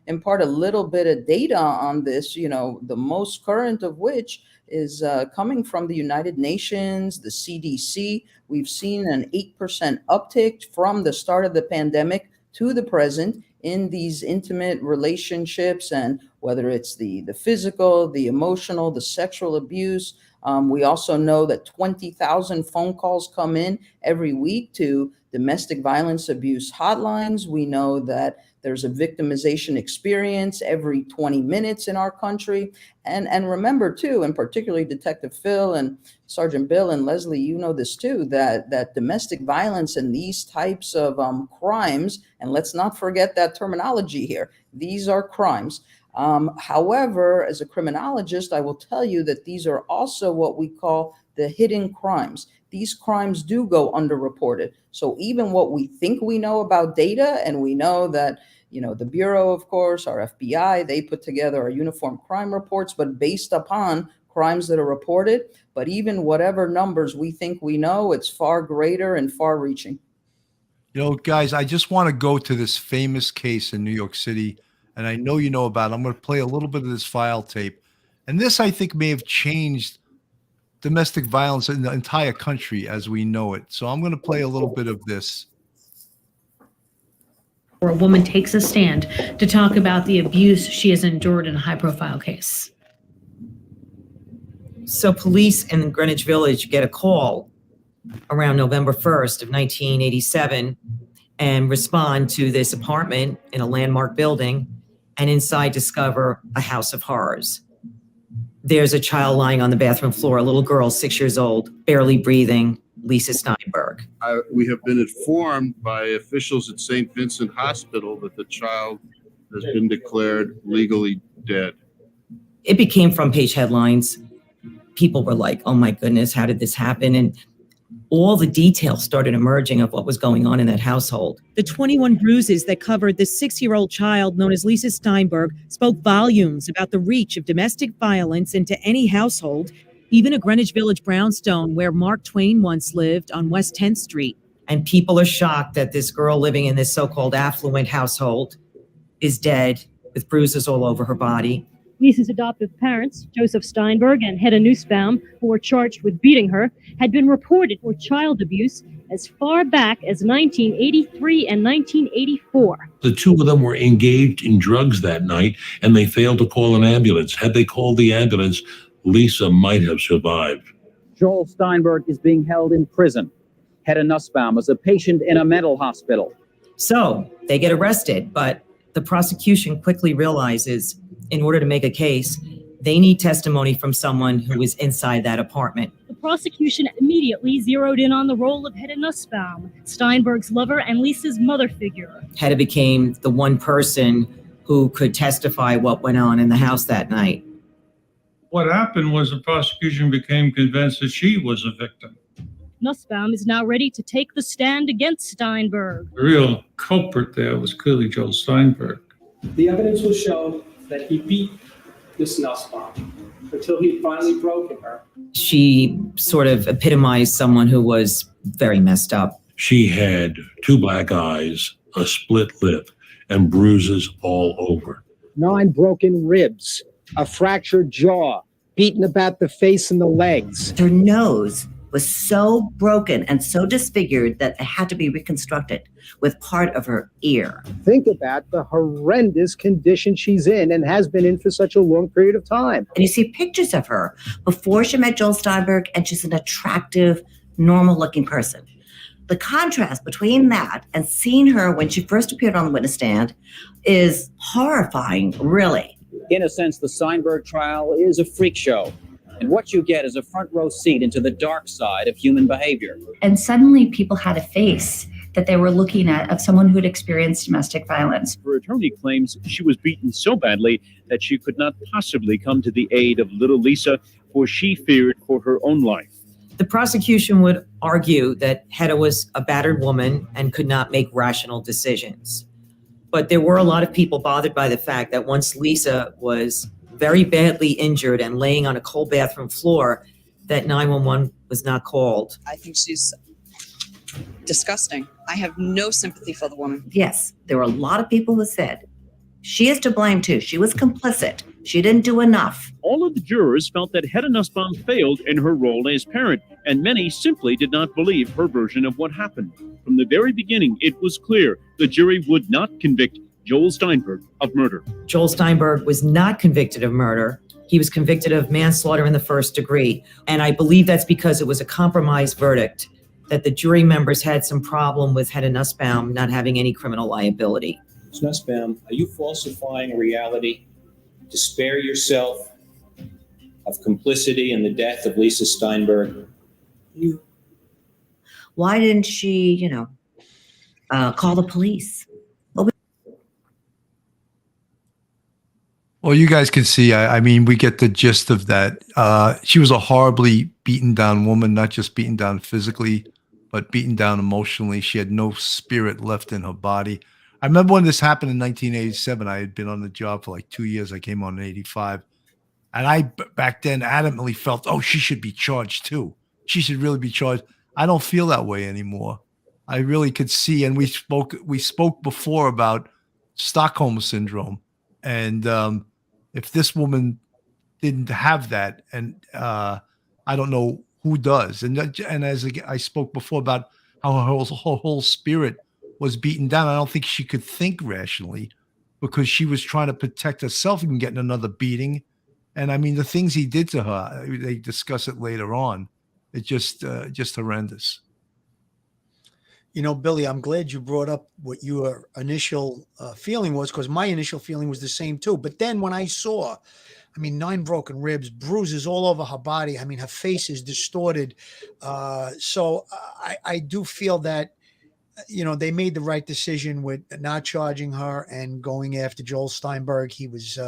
impart a little bit of data on this, you know, the most current of which is coming from the United Nations, the CDC. We've seen an 8% uptick from the start of the pandemic to the present in these intimate relationships, and whether it's the physical, the emotional, the sexual abuse. We also know that 20,000 phone calls come in every week to domestic violence abuse hotlines. We know that there's a victimization experience every 20 minutes in our country. And remember too, and particularly Detective Phil and Sergeant Bill and Leslie, you know this too, that domestic violence and these types of crimes, and let's not forget that terminology here, these are crimes. However, as a criminologist, I will tell you that these are also what we call the hidden crimes. These crimes do go underreported. So even what we think we know about data, and we know that, you know, the Bureau, of course, our FBI, they put together our uniform crime reports, but based upon crimes that are reported. But even whatever numbers we think we know, it's far greater and far reaching. You know, guys, I just want to go to this famous case in New York City, and I know you know about it. I'm going to play a little bit of this file tape. And this, I think, may have changed domestic violence in the entire country as we know it. So I'm going to play a little bit of this. Where a woman takes a stand to talk about the abuse she has endured in a high-profile case. So police in Greenwich Village get a call around November 1st of 1987 and respond to this apartment in a landmark building and inside discover a house of horrors. There's a child lying on the bathroom floor, a little girl, 6 years old, barely breathing, Lisa Steinberg. We have been informed by officials at St. Vincent Hospital that the child has been declared legally dead. It became front page headlines. People were like, oh my goodness, how did this happen? And all the details started emerging of what was going on in that household. The 21 bruises that covered the 6-year-old child known as Lisa Steinberg spoke volumes about the reach of domestic violence into any household, even a Greenwich Village brownstone where Mark Twain once lived on West 10th Street. And people are shocked that this girl living in this so-called affluent household is dead with bruises all over her body. Lisa's adoptive parents, Joseph Steinberg and Hedda Nussbaum, who were charged with beating her, had been reported for child abuse as far back as 1983 and 1984. The two of them were engaged in drugs that night, and they failed to call an ambulance. Had they called the ambulance, Lisa might have survived. Joel Steinberg is being held in prison. Hedda Nussbaum was a patient in a mental hospital. So they get arrested, but the prosecution quickly realizes in order to make a case, they need testimony from someone who was inside that apartment. The prosecution immediately zeroed in on the role of Hedda Nussbaum, Steinberg's lover and Lisa's mother figure. Hedda became the one person who could testify what went on in the house that night. What happened was the prosecution became convinced that she was a victim. Nussbaum is now ready to take the stand against Steinberg. The real culprit there was clearly Joel Steinberg. The evidence will show that he beat this Nussbaum until he finally broke her. She sort of epitomized someone who was very messed up. She had 2 black eyes, a split lip, and bruises all over. 9 broken ribs, a fractured jaw, beaten about the face and the legs. Her nose was so broken and so disfigured that it had to be reconstructed with part of her ear. Think about the horrendous condition she's in and has been in for such a long period of time. And you see pictures of her before she met Joel Steinberg, and she's an attractive, normal-looking person. The contrast between that and seeing her when she first appeared on the witness stand is horrifying, really. In a sense, the Steinberg trial is a freak show. And what you get is a front row seat into the dark side of human behavior. And suddenly people had a face that they were looking at of someone who had experienced domestic violence. Her attorney claims she was beaten so badly that she could not possibly come to the aid of little Lisa, for she feared for her own life. The prosecution would argue that Hedda was a battered woman and could not make rational decisions. But there were a lot of people bothered by the fact that once Lisa was very badly injured and laying on a cold bathroom floor, that 911 was not called. I think she's disgusting. I have no sympathy for the woman. Yes, there were a lot of people who said she is to blame too. She was complicit. She didn't do enough. All of the jurors felt that Hedda Nussbaum failed in her role as parent, and many simply did not believe her version of what happened. From the very beginning, it was clear the jury would not convict Joel Steinberg of murder. Joel Steinberg was not convicted of murder. He was convicted of manslaughter in the first degree. And I believe that's because it was a compromise verdict, that the jury members had some problem with Hedda Nussbaum not having any criminal liability. Ms. Nussbaum, are you falsifying reality to spare yourself of complicity in the death of Lisa Steinberg? Why didn't she, call the police? Well, you guys can see, I mean, we get the gist of that. She was a horribly beaten down woman, not just beaten down physically, but beaten down emotionally. She had no spirit left in her body. I remember when this happened in 1987, I had been on the job for like 2 years. I came on in 85. And I, back then, adamantly felt, oh, she should be charged too. She should really be charged. I don't feel that way anymore. I really could see, and we spoke before about Stockholm Syndrome. And if this woman didn't have that, and I don't know who does. And as I spoke before about how her whole spirit was beaten down, I don't think she could think rationally because she was trying to protect herself from getting another beating. And I mean, the things he did to her, they discuss it later on. It's just horrendous. You know, Billy, I'm glad you brought up what your initial feeling was, because my initial feeling was the same too. But then when I saw, I mean, 9 broken ribs, bruises all over her body. I mean, her face is distorted. So I do feel that, you know, they made the right decision with not charging her and going after Joel Steinberg. He was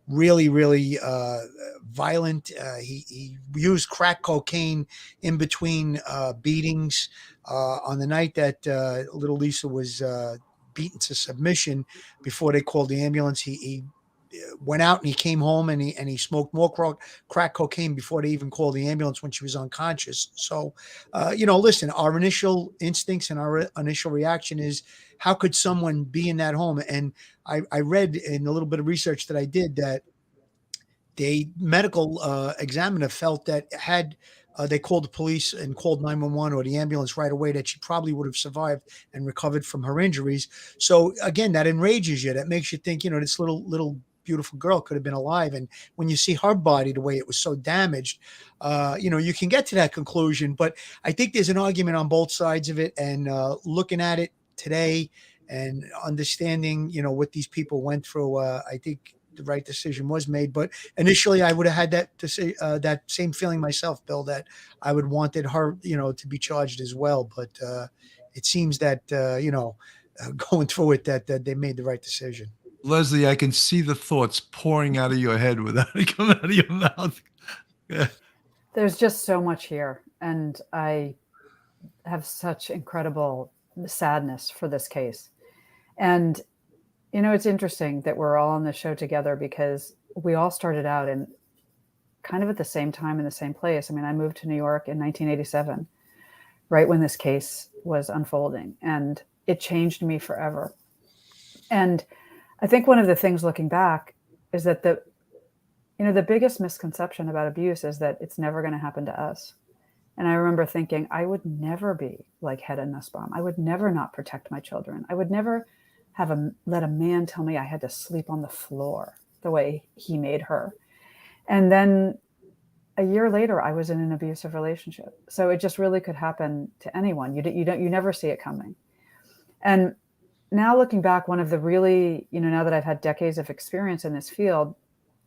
really, really violent. He used crack cocaine in between beatings. On the night that little Lisa was beaten to submission, before they called the ambulance, he went out and he came home and he smoked more crack cocaine before they even called the ambulance when she was unconscious. So, you know, listen, our initial instincts and our initial reaction is, how could someone be in that home? And I read in a little bit of research that I did that the medical examiner felt that had they called the police and called 911 or the ambulance right away, that she probably would have survived and recovered from her injuries. So again, that enrages you. That makes you think, you know, this little beautiful girl could have been alive. And when you see her body, the way it was so damaged, you know, you can get to that conclusion. But I think there's an argument on both sides of it. And looking at it today and understanding, you know, what these people went through, I think the right decision was made. But initially I would have had that same feeling myself, Bill, that I would wanted her, you know, to be charged as well. But it seems that, you know, going through it, that they made the right decision. Leslie, I can see the thoughts pouring out of your head without it coming out of your mouth. Yeah. There's just so much here. And I have such incredible sadness for this case. And you know, it's interesting that we're all on the show together, because we all started out in kind of at the same time in the same place. I mean, I moved to New York in 1987, right when this case was unfolding, and it changed me forever. And I think one of the things looking back is that the biggest misconception about abuse is that it's never going to happen to us. And I remember thinking, I would never be like Hedda Nussbaum. I would never not protect my children. I would never let a man tell me I had to sleep on the floor the way he made her. And then a year later, I was in an abusive relationship. So it just really could happen to anyone. You never see it coming. And now looking back, one of the really, you know, now that I've had decades of experience in this field,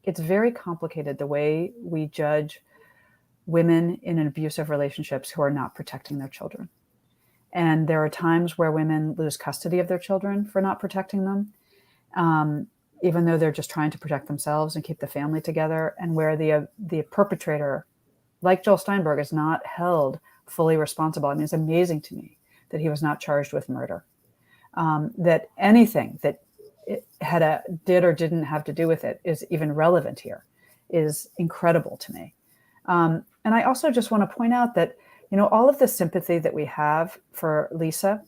it's very complicated the way we judge women in abusive relationships who are not protecting their children. And there are times where women lose custody of their children for not protecting them, even though they're just trying to protect themselves and keep the family together, and where the perpetrator, like Joel Steinberg, is not held fully responsible. I mean, it's amazing to me that he was not charged with murder, that anything that did or didn't have to do with it is even relevant here is incredible to me. And I also just want to point out that, you know, all of the sympathy that we have for Lisa,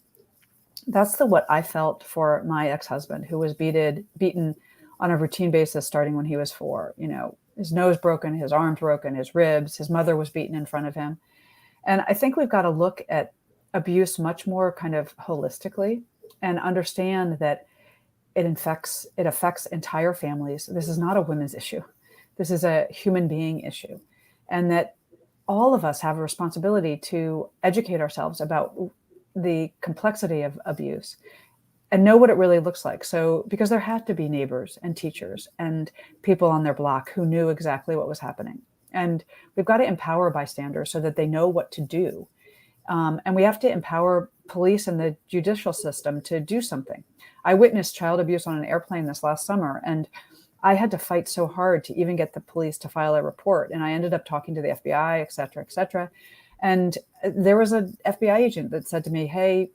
that's what I felt for my ex-husband, who was beaten on a routine basis starting when he was 4. You know, his nose broken, his arms broken, his ribs, his mother was beaten in front of him. And I think we've got to look at abuse much more kind of holistically and understand that it affects entire families. This is not a women's issue. This is a human being issue. And that all of us have a responsibility to educate ourselves about the complexity of abuse and know what it really looks like. So, because there had to be neighbors and teachers and people on their block who knew exactly what was happening. And we've got to empower bystanders so that they know what to do. And we have to empower police and the judicial system to do something. I witnessed child abuse on an airplane this last summer, and I had to fight so hard to even get the police to file a report. And I ended up talking to the FBI, et cetera, et cetera. And there was an FBI agent that said to me, hey,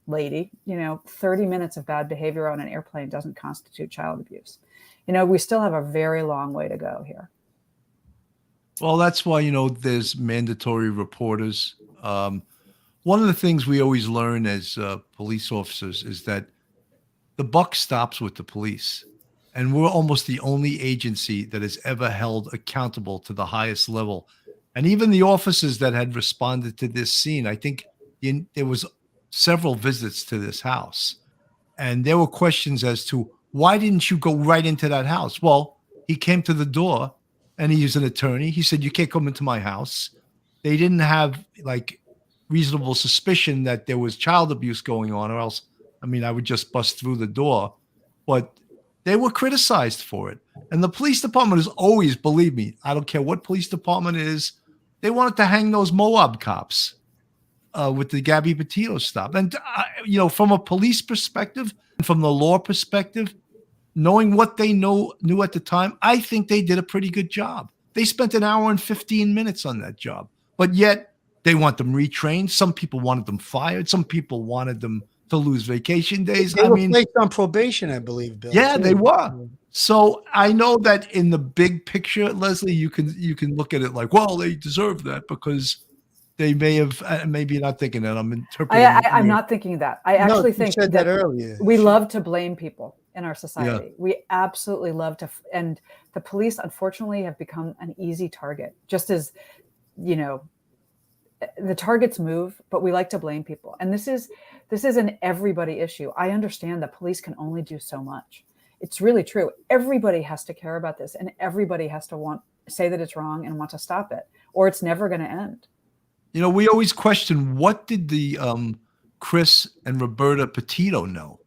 lady, 30 minutes of bad behavior on an airplane doesn't constitute child abuse. We still have a very long way to go here. Well, that's why, there's mandatory reporters. One of the things we always learn as police officers is that the buck stops with the police. And we're almost the only agency that is ever held accountable to the highest level. And even the officers that had responded to this scene, I think there was several visits to this house. And there were questions as to, why didn't you go right into that house? Well, he came to the door and he is an attorney. He said, you can't come into my house. they didn't have like reasonable suspicion that there was child abuse going on, or else, I mean, I would just bust through the door. But they were criticized for it. And the police department is always, believe me, I don't care what police department it is, they wanted to hang those Moab cops with the Gabby Petito stuff. And, you know, from a police perspective, from the law perspective, knowing what they knew at the time, I think they did a pretty good job. They spent an hour and 15 minutes on that job, but yet they want them retrained. Some people wanted them fired. Some people wanted them to lose vacation days. They were placed on probation, I believe, Bill. Yeah, too. they were. So I know that in the big picture, Leslie, you can look at it like, well, they deserve that because they may have, maybe not thinking that. I'm interpreting. I'm not thinking that. I actually think said that earlier. We love to blame people in our society. Yeah. We absolutely love to, and the police, unfortunately, have become an easy target. Just as, you know, the targets move, but we like to blame people. And this is an everybody issue. I understand that police can only do so much. It's really true. Everybody has to care about this, and everybody has to say that it's wrong and want to stop it, or it's never going to end. You know, we always question, what did the Chris and Roberta Petito know?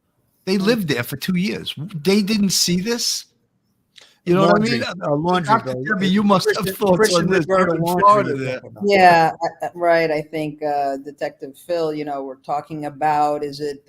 They lived there for 2 years. They didn't see this. You know Laundrie. what I mean? Laundrie, Dr. Bill. Debbie, you must have thoughts on this. You're in Florida there. Yeah, right. I think Detective Phil, you know, we're talking about, is it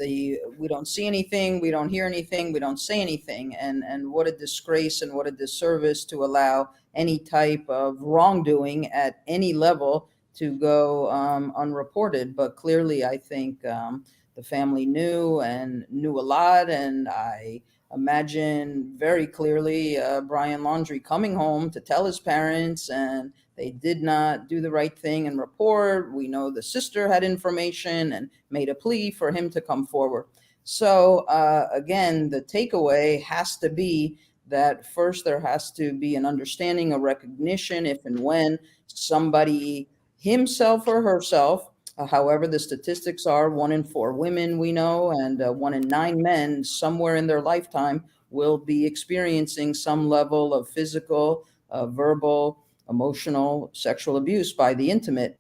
we don't see anything, we don't hear anything, we don't say anything, and what a disgrace and what a disservice to allow any type of wrongdoing at any level to go unreported. But clearly, I think the family knew a lot, and I imagine very clearly Brian Laundrie coming home to tell his parents, and they did not do the right thing and report. We know the sister had information and made a plea for him to come forward. So again, the takeaway has to be that first there has to be an understanding, a recognition, if and when somebody himself or herself, however the statistics are, 1 in 4 women we know, and 1 in 9 men somewhere in their lifetime will be experiencing some level of physical, verbal, emotional, sexual abuse by the intimate.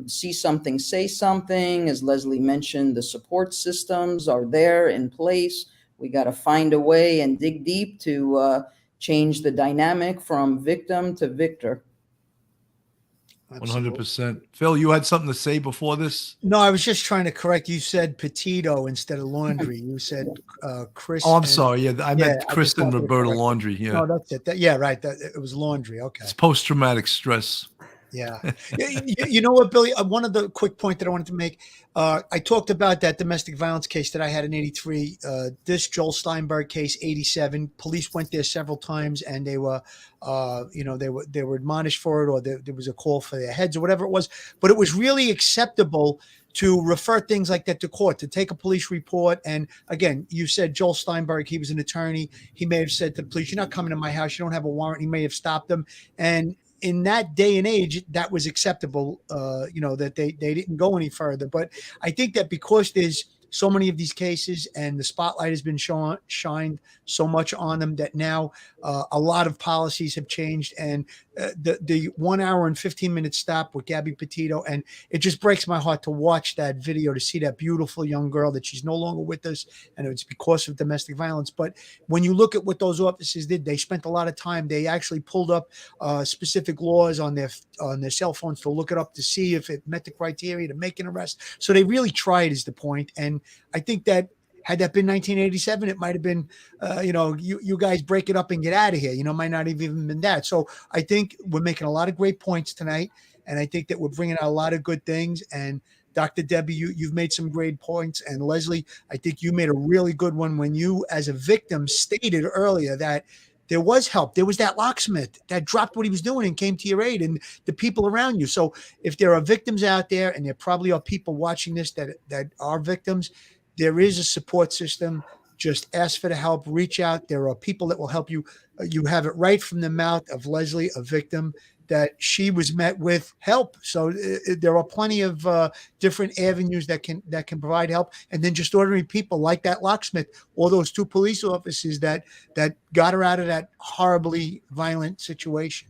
See something, say something. As Leslie mentioned, the support systems are there in place. We got to find a way and dig deep to change the dynamic from victim to victor. 100%. Phil, you had something to say before this? No, I was just trying to correct. You said Petito instead of Laundrie. You said Chris. Oh, I'm sorry. Yeah, I meant Chris just and thought Roberta correct. Laundrie. Yeah. No, that's it. Yeah, right. It was Laundrie. Okay. It's post-traumatic stress. Yeah. You know what, Billy? One of the quick point that I wanted to make, I talked about that domestic violence case that I had in 83, this Joel Steinberg case, 87. Police went there several times, and they were, they were admonished for it, or there was a call for their heads or whatever it was. But it was really acceptable to refer things like that to court, to take a police report. And again, you said Joel Steinberg, he was an attorney. He may have said to the police, "You're not coming to my house. You don't have a warrant." He may have stopped them. And in that day and age, that was acceptable, that they didn't go any further. But I think that because there's so many of these cases and the spotlight has been shined so much on them, that now a lot of policies have changed. And the 1 hour and 15-minute stop with Gabby Petito, and it just breaks my heart to watch that video, to see that beautiful young girl that she's no longer with us, and it's because of domestic violence. But when you look at what those officers did, they spent a lot of time. They actually pulled up specific laws on their cell phones to look it up to see if it met the criteria to make an arrest. So they really tried, is the point. And I think that had that been 1987, it might have been, you guys break it up and get out of here. Might not have even been that. So I think we're making a lot of great points tonight, and I think that we're bringing out a lot of good things. And Dr. Debbie, you've made some great points. And Leslie, I think you made a really good one when you, as a victim, stated earlier that there was help. There was that locksmith that dropped what he was doing and came to your aid, and the people around you. So if there are victims out there, and there probably are people watching this that are victims, there is a support system. Just ask for the help, reach out. There are people that will help you. You have it right from the mouth of Leslie, a victim, that she was met with help. So there are plenty of different avenues that can provide help. And then just ordinary people like that locksmith, or those 2 police officers that got her out of that horribly violent situation.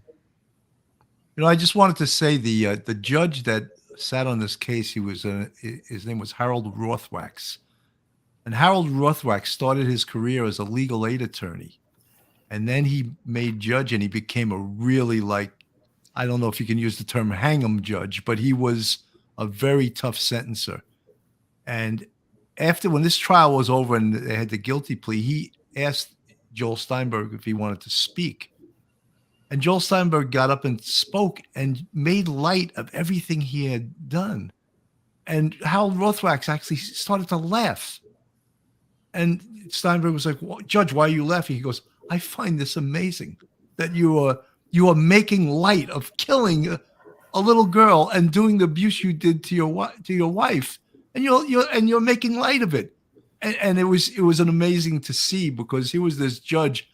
I just wanted to say the judge that sat on this case, his name was Harold Rothwax. And Harold Rothwax started his career as a legal aid attorney. And then he made judge, and he became a really, I don't know if you can use the term hang 'em judge, but he was a very tough sentencer. And when this trial was over and they had the guilty plea, he asked Joel Steinberg if he wanted to speak. And Joel Steinberg got up and spoke and made light of everything he had done. And Harold Rothwax actually started to laugh. And Steinberg was like, Judge, why are you laughing? He goes, I find this amazing that you are making light of killing a little girl and doing the abuse you did to your wife. And you're making light of it. And it was an amazing to see, because he was this judge.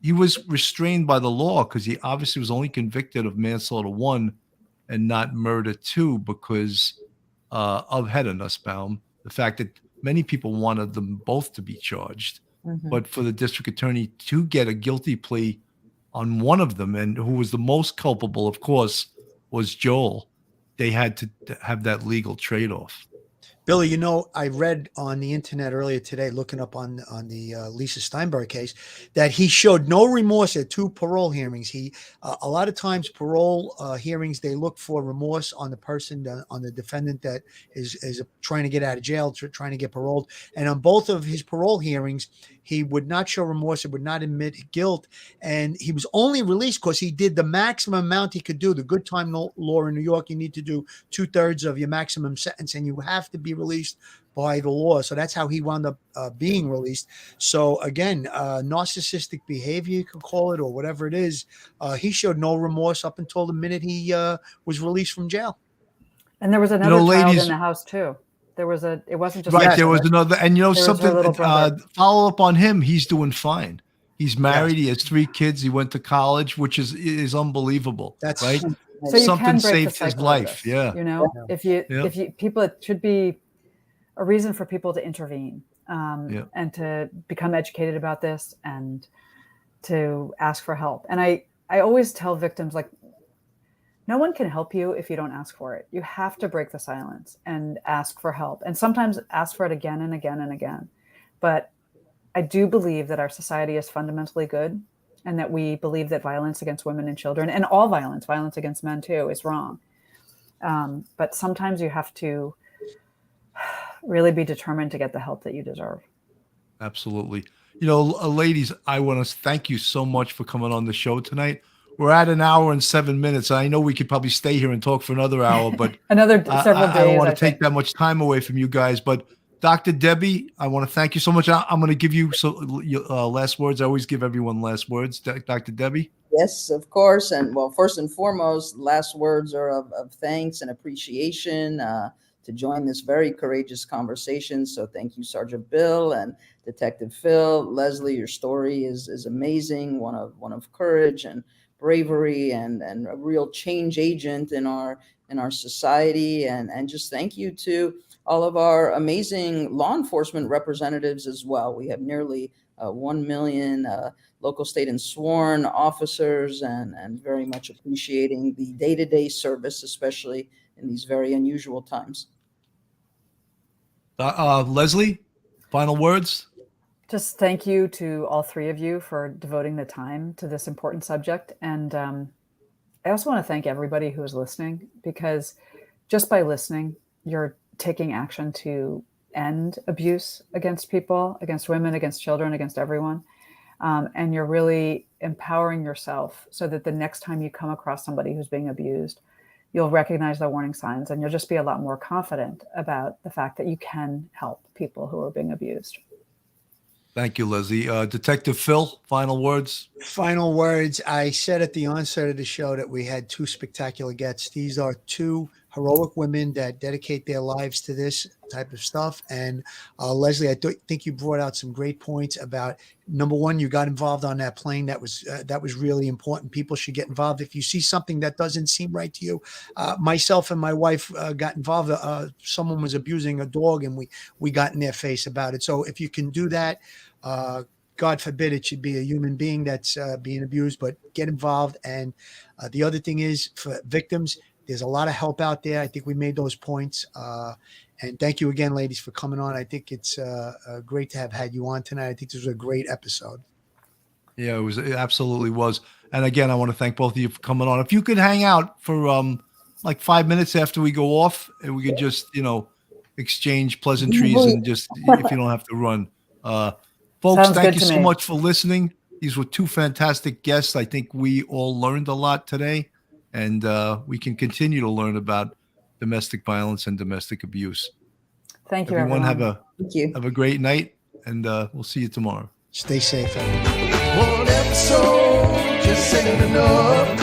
He was restrained by the law because he obviously was only convicted of manslaughter 1 and not murder 2 because of Hedda Nussbaum. The fact that many people wanted them both to be charged, but for the district attorney to get a guilty plea on one of them, and who was the most culpable, of course, was Joel, they had to have that legal trade-off. Billy, I read on the internet earlier today, looking up on the Lisa Steinberg case, that he showed no remorse at 2 parole hearings. He a lot of times parole hearings, they look for remorse on the person, on the defendant that is trying to get out of jail, trying to get paroled. And on both of his parole hearings, he would not show remorse. He would not admit guilt. And he was only released because he did the maximum amount he could do. The good time law in New York, you need to do 2/3 of your maximum sentence, and you have to be released by the law. So that's how he wound up being released. So again, narcissistic behavior, you could call it, or whatever it is. He showed no remorse up until the minute he was released from jail. And there was another child in the house too. It wasn't just right. There was another, and something. Follow up on him. He's doing fine. He's married. He has 3 kids. He went to college, which is unbelievable. That's right. So something saved his life. Yeah. If you people, it should be a reason for people to intervene and to become educated about this and to ask for help. And I always tell victims, no one can help you if you don't ask for it. You have to break the silence and ask for help, and sometimes ask for it again and again and again. But I do believe that our society is fundamentally good, and that we believe that violence against women and children, and all violence against men too, is wrong. But sometimes you have to really be determined to get the help that you deserve. Absolutely. Ladies, I want to thank you so much for coming on the show tonight. We're at 1 hour and 7 minutes. I know we could probably stay here and talk for another hour, but several days. I don't want to take that much time away from you guys. But Dr. Debbie, I want to thank you so much. I'm going to give you last words. I always give everyone last words. Dr. Debbie? Yes, of course. And first and foremost, last words are of thanks and appreciation to join this very courageous conversation. So thank you, Sergeant Bill and Detective Phil. Leslie, your story is amazing, one of courage and bravery and a real change agent in our society. And just thank you to all of our amazing law enforcement representatives as well. We have nearly 1 million local, state, and sworn officers, and very much appreciating the day-to-day service, especially in these very unusual times. Leslie, final words? Just thank you to all 3 of you for devoting the time to this important subject. And I also want to thank everybody who is listening, because just by listening, you're taking action to end abuse against people, against women, against children, against everyone. And you're really empowering yourself so that the next time you come across somebody who's being abused, you'll recognize the warning signs, and you'll just be a lot more confident about the fact that you can help people who are being abused. Thank you, Leslie. Detective Phil, final words? Final words. I said at the onset of the show that we had 2 spectacular guests. These are 2 heroic women that dedicate their lives to this type of stuff. And Leslie, I think you brought out some great points about, number one, you got involved on that plane. That was really important. People should get involved. If you see something that doesn't seem right to you, myself and my wife got involved. Someone was abusing a dog, and we got in their face about it. So if you can do that, God forbid it should be a human being that's being abused, but get involved. And the other thing is for victims, there's a lot of help out there. I think we made those points. And thank you again, ladies, for coming on. I think it's great to have had you on tonight. I think this was a great episode. Yeah, it absolutely was. And again, I want to thank both of you for coming on. If you could hang out for like 5 minutes after we go off, and we could just, exchange pleasantries and just, if you don't have to run. Folks, Sounds thank good you to so me. much for listening. These were two fantastic guests. I think we all learned a lot today, and we can continue to learn about domestic violence and domestic abuse. Thank you, Everyone everyone. have a great night, and we'll see you tomorrow. Stay safe, everyone. One episode just ain't enough.